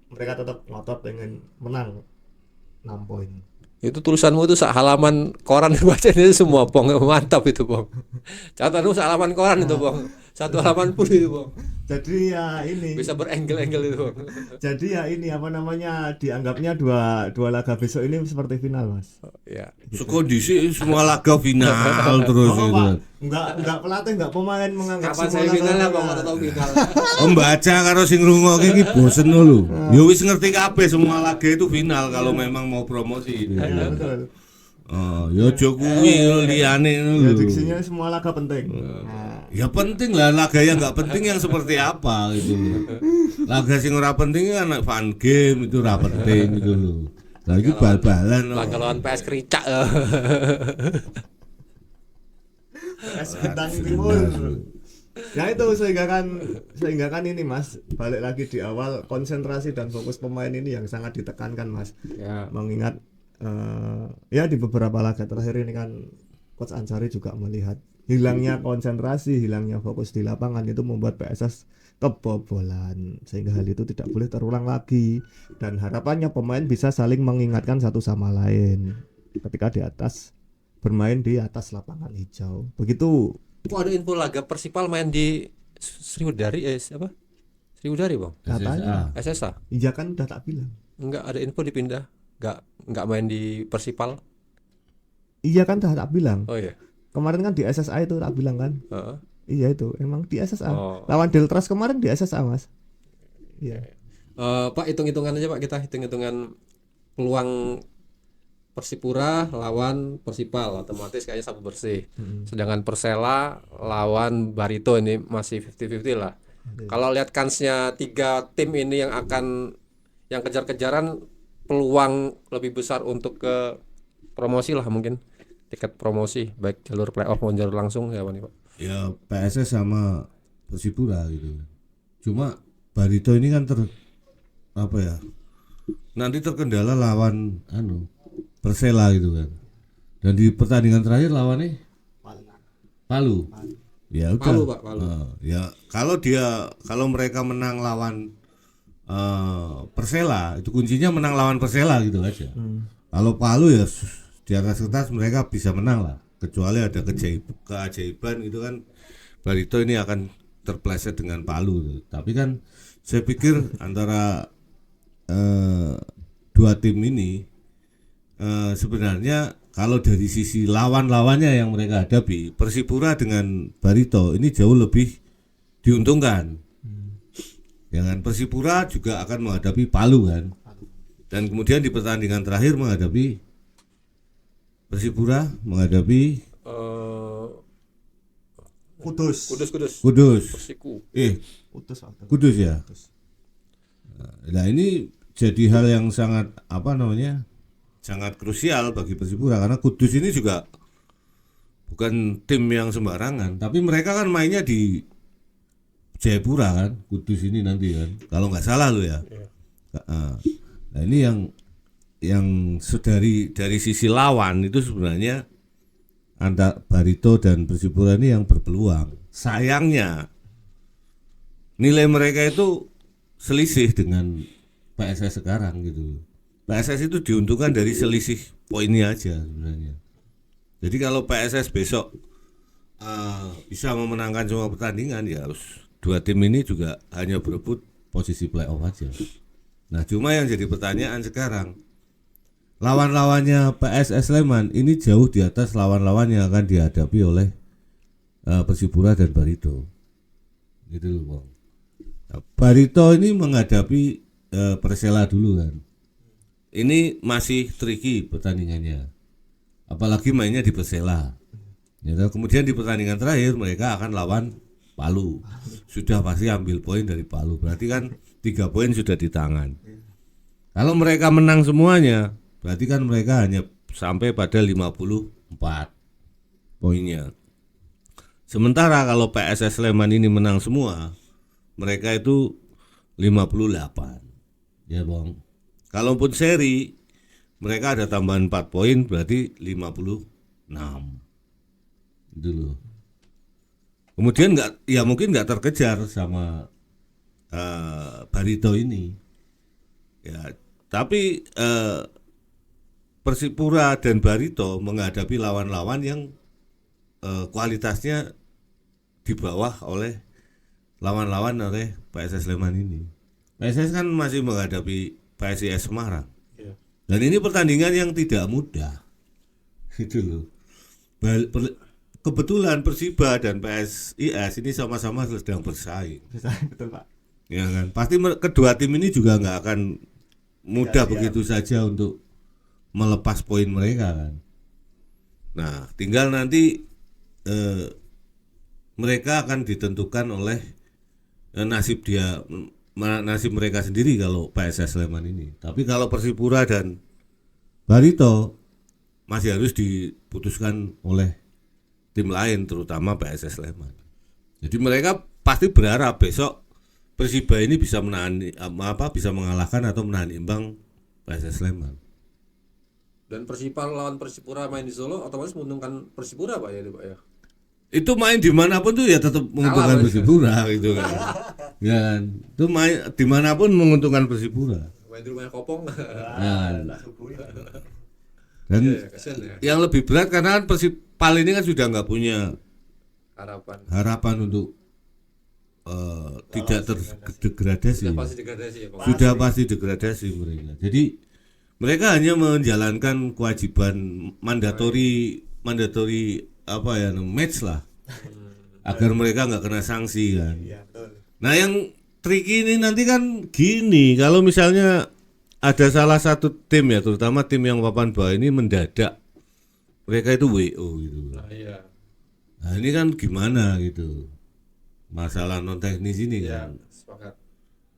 Speaker 2: Mereka tetap ngotot pengen menang 6 poin.
Speaker 1: Itu tulisanmu itu sak halaman koran baca itu semua Bang, mantap itu Bang. Catatanmu sak halaman koran itu Bang. 1 halaman pun itu Bang.
Speaker 2: Jadi ya ini.
Speaker 1: Bisa berenggel-enggel itu Bang.
Speaker 2: Jadi ya ini apa namanya, dianggapnya dua laga besok ini seperti final Mas.
Speaker 1: Ya.
Speaker 3: Sekondisi semua laga final terus
Speaker 2: Oh,
Speaker 3: itu.
Speaker 2: Pak. Enggak pelatih, enggak pemain menganggap
Speaker 1: Kapan
Speaker 2: semua
Speaker 1: saya
Speaker 2: laga
Speaker 1: final lah
Speaker 2: final.
Speaker 1: Bang, atau tahu final.
Speaker 3: Membaca karo sing ngrungokke iki bosen lho. Ya wis ngerti kabeh semua laga itu final kalau memang mau promosi.
Speaker 2: Ya, betul.
Speaker 3: Oh, ya aja kuwi liyane
Speaker 2: Ya
Speaker 3: lho.
Speaker 2: diksinya semua laga penting. Nah,
Speaker 3: Ya penting lah, laga yang nggak penting yang seperti apa gitu. Laga sing ora penting kan fun game itu ora penting gitu loh. Lagi bal-balan loh.
Speaker 1: Laga lawan PS Kericak.
Speaker 2: PS Bintang Timur. Ya itu sehingga kan ini Mas, balik lagi di awal, konsentrasi dan fokus pemain ini yang sangat ditekankan Mas.
Speaker 1: Ya.
Speaker 2: Mengingat ya di beberapa laga terakhir ini kan Coach Ansari juga melihat hilangnya konsentrasi, hilangnya fokus di lapangan itu membuat PSS kebobolan, sehingga hal itu tidak boleh terulang lagi, dan harapannya pemain bisa saling mengingatkan satu sama lain ketika bermain di atas lapangan hijau. Begitu.
Speaker 1: Kok ada info laga Persipal main di Sriwedari apa? Sriwudari bang.
Speaker 2: Katanya.
Speaker 3: SSA.
Speaker 1: SSA.
Speaker 2: Iya kan udah tak bilang.
Speaker 1: Enggak ada info dipindah. Enggak main di Persipal.
Speaker 2: Iya kan udah tak bilang.
Speaker 1: Oh iya.
Speaker 2: Kemarin kan di SSA itu tak bilang kan.
Speaker 1: Heeh.
Speaker 2: Iya itu emang di SSA.
Speaker 1: Oh.
Speaker 2: Lawan Deltras kemarin di SSA mas. Iya.
Speaker 1: Pak, hitung-hitungan aja Pak, kita hitung-hitungan peluang Persipura lawan Persipal otomatis kayaknya sapu bersih. Sedangkan Persela lawan Barito ini masih 50-50 lah. Kalau lihat kansnya 3 tim ini yang kejar-kejaran, peluang lebih besar untuk ke promosi lah mungkin. Tiket promosi baik jalur playoff maupun jalur langsung ya Pak nih Pak.
Speaker 3: Ya PSS sama Persipura gitu. Cuma Barito ini kan nanti terkendala lawan Persela gitu kan. Dan di pertandingan terakhir lawannya Palu. Ya udah.
Speaker 1: Palu Pak, Palu.
Speaker 3: Ya kalau mereka menang lawan Persela, itu kuncinya menang lawan Persela gitu aja. Kalau Palu ya di atas kertas mereka bisa menang lah. Kecuali ada keajaiban gitu kan, Barito ini akan terpleset dengan Palu. Tapi kan saya pikir antara dua tim ini sebenarnya kalau dari sisi lawan-lawannya yang mereka hadapi, Persipura dengan Barito ini jauh lebih diuntungkan. Ya kan, Persipura juga akan menghadapi Palu kan, dan kemudian di pertandingan terakhir menghadapi Persipura menghadapi
Speaker 2: Kudus.
Speaker 3: Kudus.
Speaker 1: Persiku.
Speaker 3: Kudus ya. Nah ini jadi hal yang sangat sangat krusial bagi Persipura, karena Kudus ini juga bukan tim yang sembarangan, tapi mereka kan mainnya di Jayapura kan, Kudus ini nanti kan, kalau nggak salah lo ya. Nah ini yang dari sisi lawan itu sebenarnya antara Barito dan Persipura ini yang berpeluang. Sayangnya nilai mereka itu selisih dengan PSS sekarang gitu. PSS itu diuntungkan dari selisih poinnya aja sebenarnya. Jadi kalau PSS besok bisa memenangkan semua pertandingan, ya harus dua tim ini juga hanya berebut posisi playoff aja. Nah cuma yang jadi pertanyaan sekarang, lawan-lawannya PSS Sleman ini jauh di atas lawan-lawan yang akan dihadapi oleh Persipura dan Barito. Gitu loh Bang. Nah, Barito ini menghadapi Persela dulu kan. Ini masih tricky pertandingannya. Apalagi mainnya di Persela. Ya, kemudian di pertandingan terakhir mereka akan lawan Palu. Sudah pasti ambil poin dari Palu. Berarti kan 3 poin sudah di tangan. Kalau mereka menang semuanya, berarti kan mereka hanya sampai pada 54 poinnya. Sementara kalau PSS Sleman ini menang semua, mereka itu 58. Ya Bang. Kalaupun seri, mereka ada tambahan 4 poin, berarti 56. Itu loh. Kemudian mungkin nggak terkejar sama Barito ini. Ya, tapi Persipura dan Barito menghadapi lawan-lawan yang kualitasnya di bawah oleh lawan-lawan oleh PSS Sleman ini. PSS kan masih menghadapi PSIS Semarang. Dan ini pertandingan yang tidak mudah. Gitu loh. Kebetulan Persiba dan PSIS ini sama-sama sedang bersaing.
Speaker 2: Betul Pak.
Speaker 3: Ya kan. Pasti kedua tim ini juga nggak akan mudah begitu saja untuk melepas poin mereka kan. Nah, tinggal nanti mereka akan ditentukan oleh nasib mereka sendiri kalau PSS Sleman ini. Tapi kalau Persipura dan Barito masih harus diputuskan oleh tim lain, terutama PSS Sleman. Jadi mereka pasti berharap besok Persiba ini bisa mengalahkan atau menahan imbang PSS Sleman.
Speaker 1: Dan Persipal lawan Persipura main di Solo otomatis menguntungkan Persipura Pak ya, Pak ya.
Speaker 3: Itu main dimanapun tuh ya tetap menguntungkan Persipura gitu kan. Ya kan. Itu main dimanapun menguntungkan Persipura.
Speaker 1: Main di rumahnya Kopong.
Speaker 3: Ya. Dan yang lebih berat karena kan Persipal ini kan sudah nggak punya
Speaker 1: harapan
Speaker 3: untuk tidak terdegradasi.
Speaker 1: Sudah pasti degradasi ya, Bang.
Speaker 3: Sudah pasti degradasi mereka. Jadi mereka hanya menjalankan kewajiban mandatori apa ya, match lah, agar mereka nggak kena sanksi kan.
Speaker 2: Iya, betul.
Speaker 3: Nah yang tricky ini nanti kan gini, kalau misalnya ada salah satu tim ya, terutama tim yang papan bawah ini mendadak mereka itu WO gitu.
Speaker 1: Nah, iya.
Speaker 3: Nah ini kan gimana gitu, masalah non teknis ini
Speaker 1: Ya,
Speaker 3: kan.
Speaker 1: sepakat.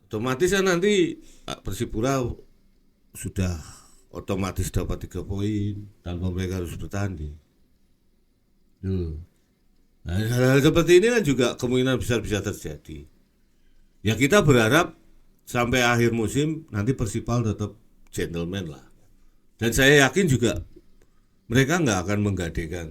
Speaker 3: Otomatis kan nanti Persipura sudah otomatis dapat 3 poin tanpa mereka harus bertanding. Tuh. Nah, hal-hal seperti ini kan juga kemungkinan besar bisa terjadi. Ya kita berharap sampai akhir musim nanti Persipal tetap gentleman lah. Dan saya yakin juga mereka nggak akan menggadekan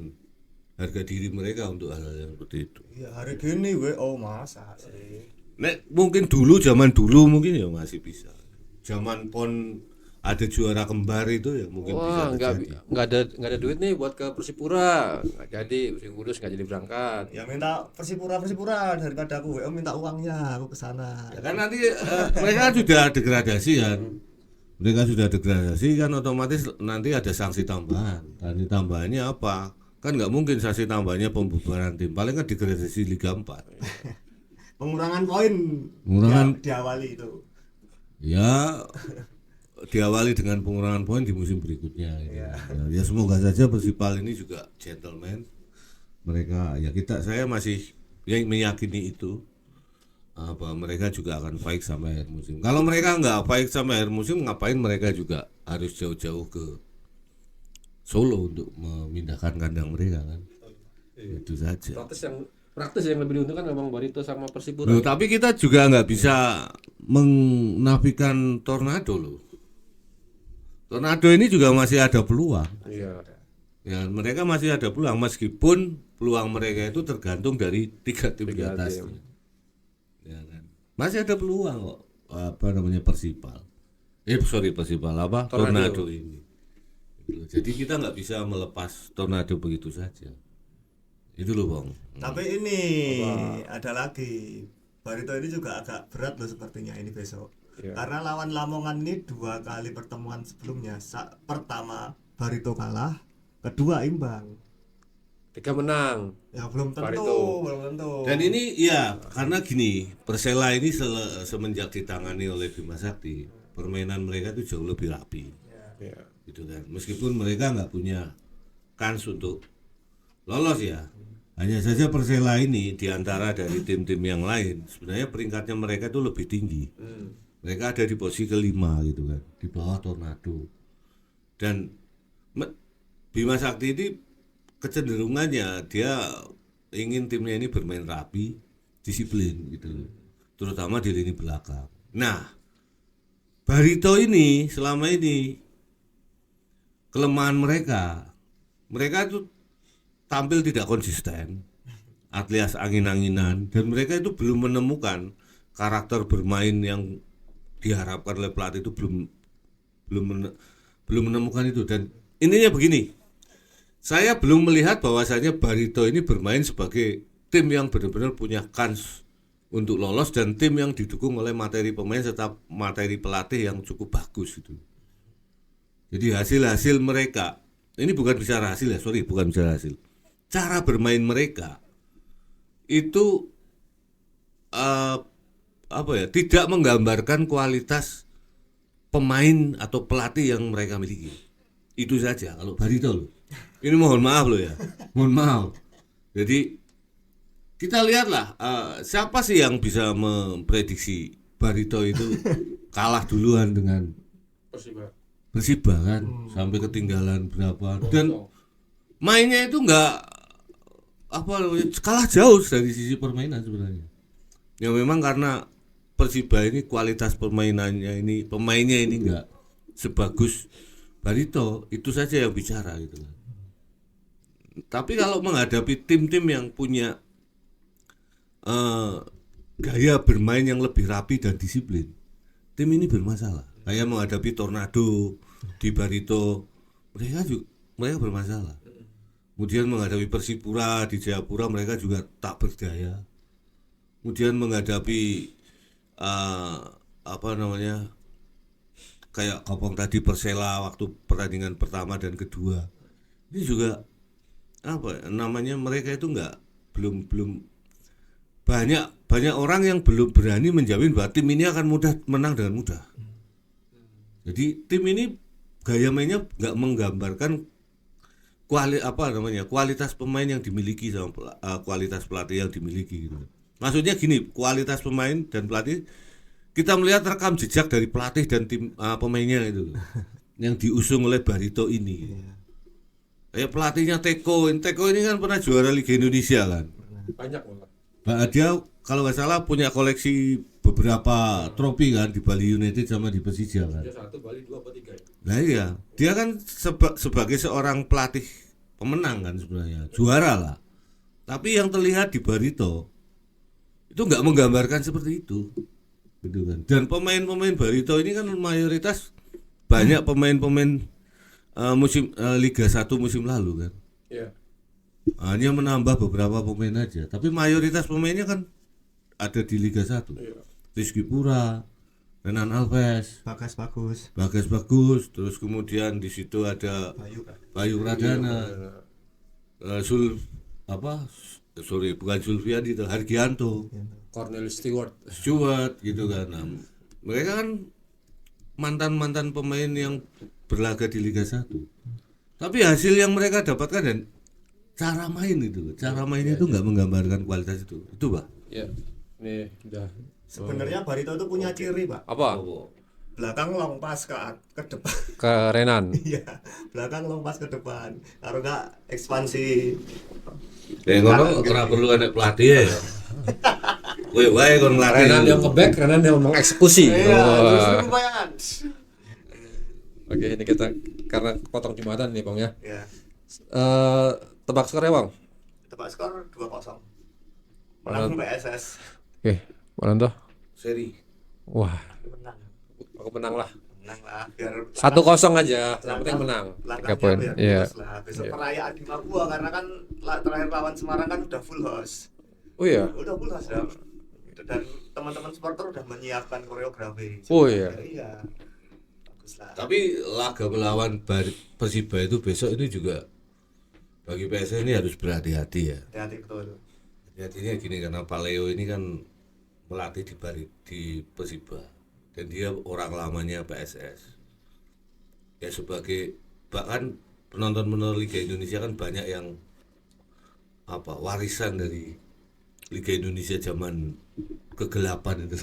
Speaker 3: harga diri mereka untuk hal-hal yang seperti itu.
Speaker 2: Iya, hari gini WO masa sih.
Speaker 3: Nek mungkin zaman dulu mungkin ya masih bisa. Zaman PON ada juara kembar itu ya mungkin bisa
Speaker 1: Wah,
Speaker 3: terjadi.
Speaker 1: nggak ada duit nih buat ke Persipura, nggak jadi, Musim Kudus nggak jadi berangkat.
Speaker 2: Ya minta Persipura daripada aku WO minta uangnya aku ke sana.
Speaker 3: Ya kan nanti mereka sudah degradasi kan. Mereka sudah degradasi kan otomatis nanti ada sanksi tambahan. Sanksi tambahannya apa? Kan nggak mungkin sanksi tambahannya pembubaran tim. Paling kan degradasi Liga 4.
Speaker 2: Pengurangan poin.
Speaker 3: Pengurangan-
Speaker 2: diawali itu.
Speaker 3: Ya diawali dengan pengurangan poin di musim berikutnya. Gitu. Ya semoga saja Persipal ini juga gentleman. Mereka ya saya masih meyakini itu bahwa mereka juga akan baik sampai akhir musim. Kalau mereka nggak baik sampai akhir musim, ngapain mereka juga harus jauh-jauh ke Solo untuk memindahkan kandang mereka kan? Itu saja.
Speaker 1: Praktis yang lebih diuntungkan memang Barito sama Persipura.
Speaker 3: Loh, tapi kita juga nggak bisa menafikan Tornado loh. Tornado ini juga masih ada peluang.
Speaker 1: Iya.
Speaker 3: Ya, mereka masih ada peluang meskipun peluang mereka itu tergantung dari 3 tim di
Speaker 1: Tiga
Speaker 3: atas.
Speaker 1: tim.
Speaker 3: Ya kan. Masih ada peluang kok. Apa namanya Persipal. Persipal apa? Tornado ini. Gitu. Jadi kita nggak bisa melepas Tornado begitu saja. Itu loh, Bang.
Speaker 2: Tapi ini ada lagi. Barito ini juga agak berat loh sepertinya ini besok.
Speaker 1: Iya.
Speaker 2: Karena lawan Lamongan ini 2 kali pertemuan sebelumnya.
Speaker 3: Hmm.
Speaker 2: Pertama Barito kalah, kedua imbang.
Speaker 1: 3 menang.
Speaker 2: Ya belum tentu,
Speaker 1: Barito.
Speaker 2: belum tentu.
Speaker 3: Dan ini ya karena gini, Persela ini semenjak ditangani oleh Bima Sakti, permainan mereka itu jauh lebih rapi.
Speaker 1: Iya.
Speaker 3: Gitu kan. Meskipun mereka nggak punya kans untuk lolos ya. Hanya saja Persela ini diantara dari tim-tim yang lain sebenarnya peringkatnya mereka itu lebih tinggi. Mereka ada di posisi kelima gitu kan, di bawah Tornado. Dan Bima Sakti ini kecenderungannya dia ingin timnya ini bermain rapi, disiplin gitu, terutama di lini belakang. Nah, Barito ini selama ini kelemahan mereka itu tampil tidak konsisten, alias angin-anginan, dan mereka itu belum menemukan karakter bermain yang diharapkan oleh pelatih itu belum menemukan itu. Dan intinya begini, saya belum melihat bahwasanya Barito ini bermain sebagai tim yang benar-benar punya kans untuk lolos dan tim yang didukung oleh materi pemain serta materi pelatih yang cukup bagus itu. Jadi hasil mereka ini bukan bicara hasil ya, bukan bicara hasil. Cara bermain mereka itu tidak menggambarkan kualitas pemain atau pelatih yang mereka miliki. Itu saja kalau Barito loh. Ini mohon maaf loh ya. Mohon maaf. Jadi kita lihatlah siapa sih yang bisa memprediksi Barito itu kalah duluan dengan Persiba kan, sampai ketinggalan berapa, dan mainnya itu kalah jauh dari sisi permainan sebenarnya. Ya memang karena Persiba ini kualitas pemainnya ini enggak sebagus Barito, itu saja yang bicara gitu kan. Tapi kalau menghadapi tim-tim yang punya gaya bermain yang lebih rapi dan disiplin, tim ini bermasalah. Kayak menghadapi Tornado di Barito, mereka bermasalah. Kemudian menghadapi Persipura di Jayapura, mereka juga tak berdaya. kemudian menghadapi apa namanya kayak Kopong tadi Persela waktu pertandingan pertama dan kedua, ini juga apa namanya mereka itu belum banyak orang yang belum berani menjamin bahwa tim ini akan menang dengan mudah. Jadi tim ini gaya mainnya nggak menggambarkan kualitas pemain yang dimiliki sama kualitas pelatih yang dimiliki gitu. Maksudnya gini, kualitas pemain dan pelatih kita melihat rekam jejak dari pelatih dan tim pemainnya itu yang diusung oleh Barito ini. Kayak pelatihnya Teko ini kan pernah juara Liga Indonesia kan.
Speaker 1: Banyak malah.
Speaker 3: Nah, dia kalau nggak salah punya koleksi beberapa trofi kan di Bali United sama di Persija kan.
Speaker 1: Dia 1, Bali 2 atau 3 ya?
Speaker 3: Nah iya, dia kan sebagai seorang pelatih pemenang kan sebenarnya, juara lah. Tapi yang terlihat di Barito itu nggak menggambarkan seperti itu, gitu kan. Dan pemain-pemain Barito ini kan mayoritas banyak pemain-pemain musim Liga 1 musim lalu kan.
Speaker 1: Iya.
Speaker 3: Hanya menambah beberapa pemain aja, tapi mayoritas pemainnya kan ada di Liga 1.
Speaker 1: Iya.
Speaker 3: Rizky Pura, Renan Alves,
Speaker 2: Bagas bagus.
Speaker 3: Bagus, terus kemudian di situ ada Bayu Pradana, bukan Sulfian itu, Hargianto,
Speaker 1: Cornelius Stewart.
Speaker 3: gitu kan. Nah, mereka kan mantan pemain yang berlaga di Liga 1. Tapi hasil yang mereka dapatkan dan cara mainnya itu nggak menggambarkan kualitas itu, Pak.
Speaker 1: Iya. Nih, udah.
Speaker 2: Sebenarnya Barito itu punya ciri, Pak.
Speaker 1: Apa?
Speaker 2: Belakang long pass ke depan.
Speaker 1: Ke Renan.
Speaker 2: Iya, belakang long pass ke depan. Kalau enggak ekspansi.
Speaker 3: Ngono ora perlu ada pelatih ya. Wae kon ngelatih.
Speaker 1: Renan yang ke-back, Renan yang mengeksekusi.
Speaker 2: Iya,
Speaker 1: Wah.
Speaker 2: justru bayangan.
Speaker 1: Oke, ini kita karena potong jumatan nih, Bang ya.
Speaker 2: Ya,
Speaker 1: Tebak skor ya, Bang?
Speaker 2: tebak skor 2-0. Menang PSS.
Speaker 1: Oke, mana tuh?
Speaker 3: Seri.
Speaker 1: Wah,
Speaker 2: Menang.
Speaker 1: aku menang lah.
Speaker 2: Menang lah biar
Speaker 1: 1-0 aja, yang penting menang. 3 poin. Iya.
Speaker 2: Besok perayaan di Papua karena kan terakhir lawan Semarang kan udah full house.
Speaker 1: Oh iya.
Speaker 2: Udah full house ya. Dan teman-teman supporter udah menyiapkan koreografi.
Speaker 1: Oh iya.
Speaker 2: Iya. Bagus lah.
Speaker 3: Tapi laga melawan Persiba itu besok ini juga bagi PSS ini harus berhati-hati ya.
Speaker 2: Hati-hati betul.
Speaker 3: Hati-hatinya gini karena Pak Leo ini kan melatih di Persiba dan dia orang lamanya PSS. Ya sebagai bahkan penonton Liga Indonesia kan banyak yang warisan dari Liga Indonesia zaman kegelapan itu.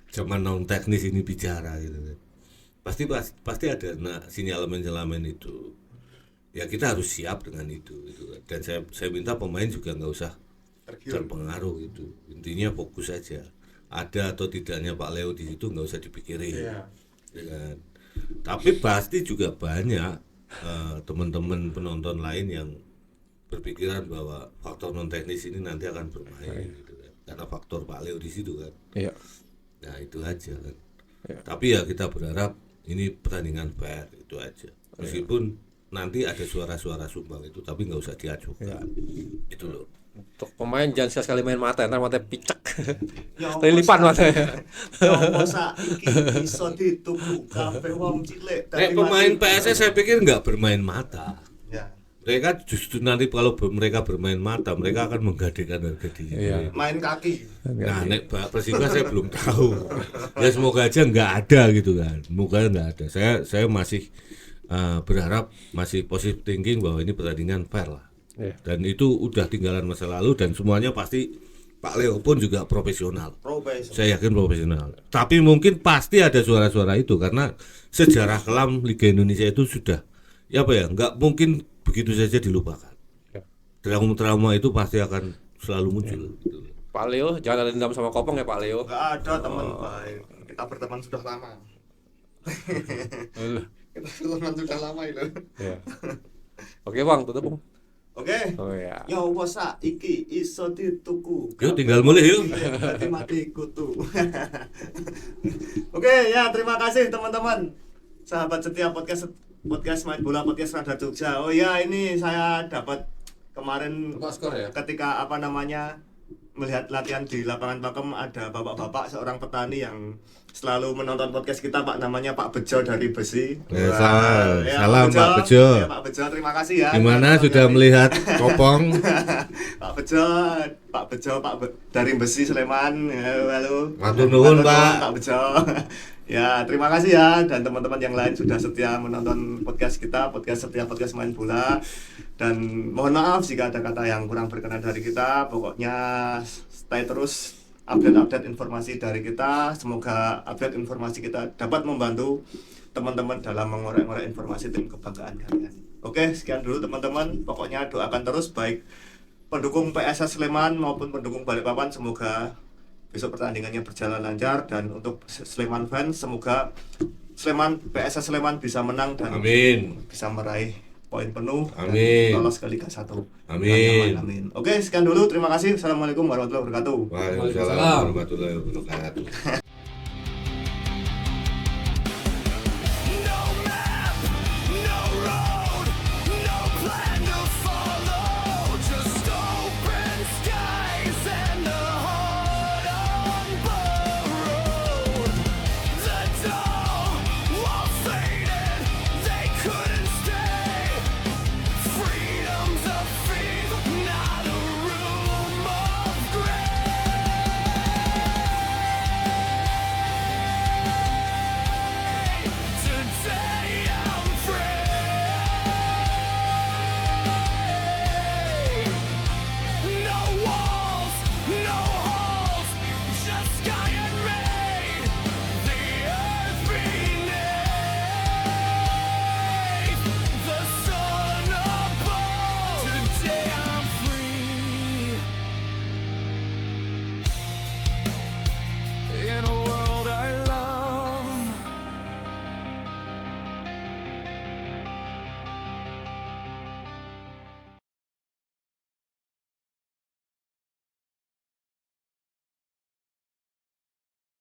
Speaker 3: Zaman non teknis ini bicara gitu kan. Pasti ada sinyalemen itu. Ya kita harus siap dengan itu gitu kan. Dan saya minta pemain juga nggak usah terpengaruh gitu. Intinya fokus saja. Ada atau tidaknya Pak Leo di situ nggak usah dipikirin.
Speaker 2: Iya.
Speaker 3: Ya kan? Tapi pasti juga banyak teman-teman penonton lain yang berpikiran bahwa faktor non teknis ini nanti akan bermain gitu kan. Karena faktor Pak Leo di situ kan.
Speaker 1: Iya.
Speaker 3: Nah itu aja kan.
Speaker 1: Ya.
Speaker 3: Tapi ya kita berharap ini pertandingan fair itu aja. Meskipun nanti ada suara-suara sumbang itu, tapi nggak usah diajukan. Itu loh.
Speaker 1: Untuk pemain jangan sekali main mata, ntar mata picek.
Speaker 2: Ya,
Speaker 1: Terlipat matanya.
Speaker 2: masa iki iso dituku kabeh wong cilik.
Speaker 3: Pemain PSS saya pikir nggak bermain mata.
Speaker 2: Ya.
Speaker 3: Mereka justru nanti kalau mereka bermain mata, mereka akan menggadekan harga diri.
Speaker 1: Iya.
Speaker 2: Main kaki.
Speaker 3: Nah, nek Persiba saya belum tahu. Ya semoga aja nggak ada gitu kan. Semoga nggak ada. Saya masih berharap, masih positive thinking bahwa ini pertandingan fair lah.
Speaker 1: Iya.
Speaker 3: Dan itu udah tinggalan masa lalu dan semuanya pasti Pak Leo pun juga profesional. Saya yakin profesional. Tapi mungkin pasti ada suara-suara itu karena sejarah kelam Liga Indonesia itu sudah nggak mungkin begitu saja dilupakan.
Speaker 1: Ya.
Speaker 3: Trauma itu pasti akan selalu muncul. Gitu.
Speaker 1: Pak Leo jangan ada dendam sama Kopong ya Pak Leo.
Speaker 2: Enggak ada teman baik. Kita berteman sudah lama. Kita berteman sudah lama itu.
Speaker 1: Iya. Oke Bang, tutup Bang.
Speaker 2: Oke.
Speaker 1: Oh ya.
Speaker 2: Yo wasa iki iso dituku.
Speaker 3: Yuk tinggal mulai yuk.
Speaker 2: Berarti mati kutu. Oke ya, terima kasih teman-teman. Sahabat setia podcast Main Bola Podcast Radar Jogja. Oh ya, ini saya dapat kemarin
Speaker 1: Tebak skor ya?
Speaker 2: ketika melihat latihan di lapangan Pakem ada bapak-bapak seorang petani yang selalu menonton podcast kita, Pak, namanya Pak Bejo dari Besi.
Speaker 3: Salam Pak Bejo.
Speaker 2: Ya, Pak Bejo, terima kasih ya.
Speaker 3: Gimana sudah melihat kopong?
Speaker 2: Pak Bejo dari Besi Sleman. Halo.
Speaker 3: Matur nuwun, Pak.
Speaker 2: Pak Bejo. Ya, terima kasih ya, dan teman-teman yang lain sudah setia menonton podcast kita, podcast main bola. Dan mohon maaf jika ada kata yang kurang berkenan dari kita. Pokoknya stay terus update informasi dari kita. Semoga update informasi kita dapat membantu teman-teman dalam mengorek-ngorek informasi tim kebanggaan kalian. Oke, sekian dulu teman-teman. Pokoknya doakan terus baik pendukung PSS Sleman maupun pendukung Balikpapan, semoga besok pertandingannya berjalan lancar, dan untuk Sleman fans semoga PSS Sleman bisa menang dan
Speaker 3: Amin.
Speaker 2: bisa meraih poin penuh.
Speaker 3: Amin.
Speaker 2: Dan lolos ke Liga 1.
Speaker 3: Amin.
Speaker 2: Amin. Oke, sekian dulu. Terima kasih. Assalamualaikum warahmatullahi wabarakatuh.
Speaker 3: Waalaikumsalam warahmatullahi wabarakatuh.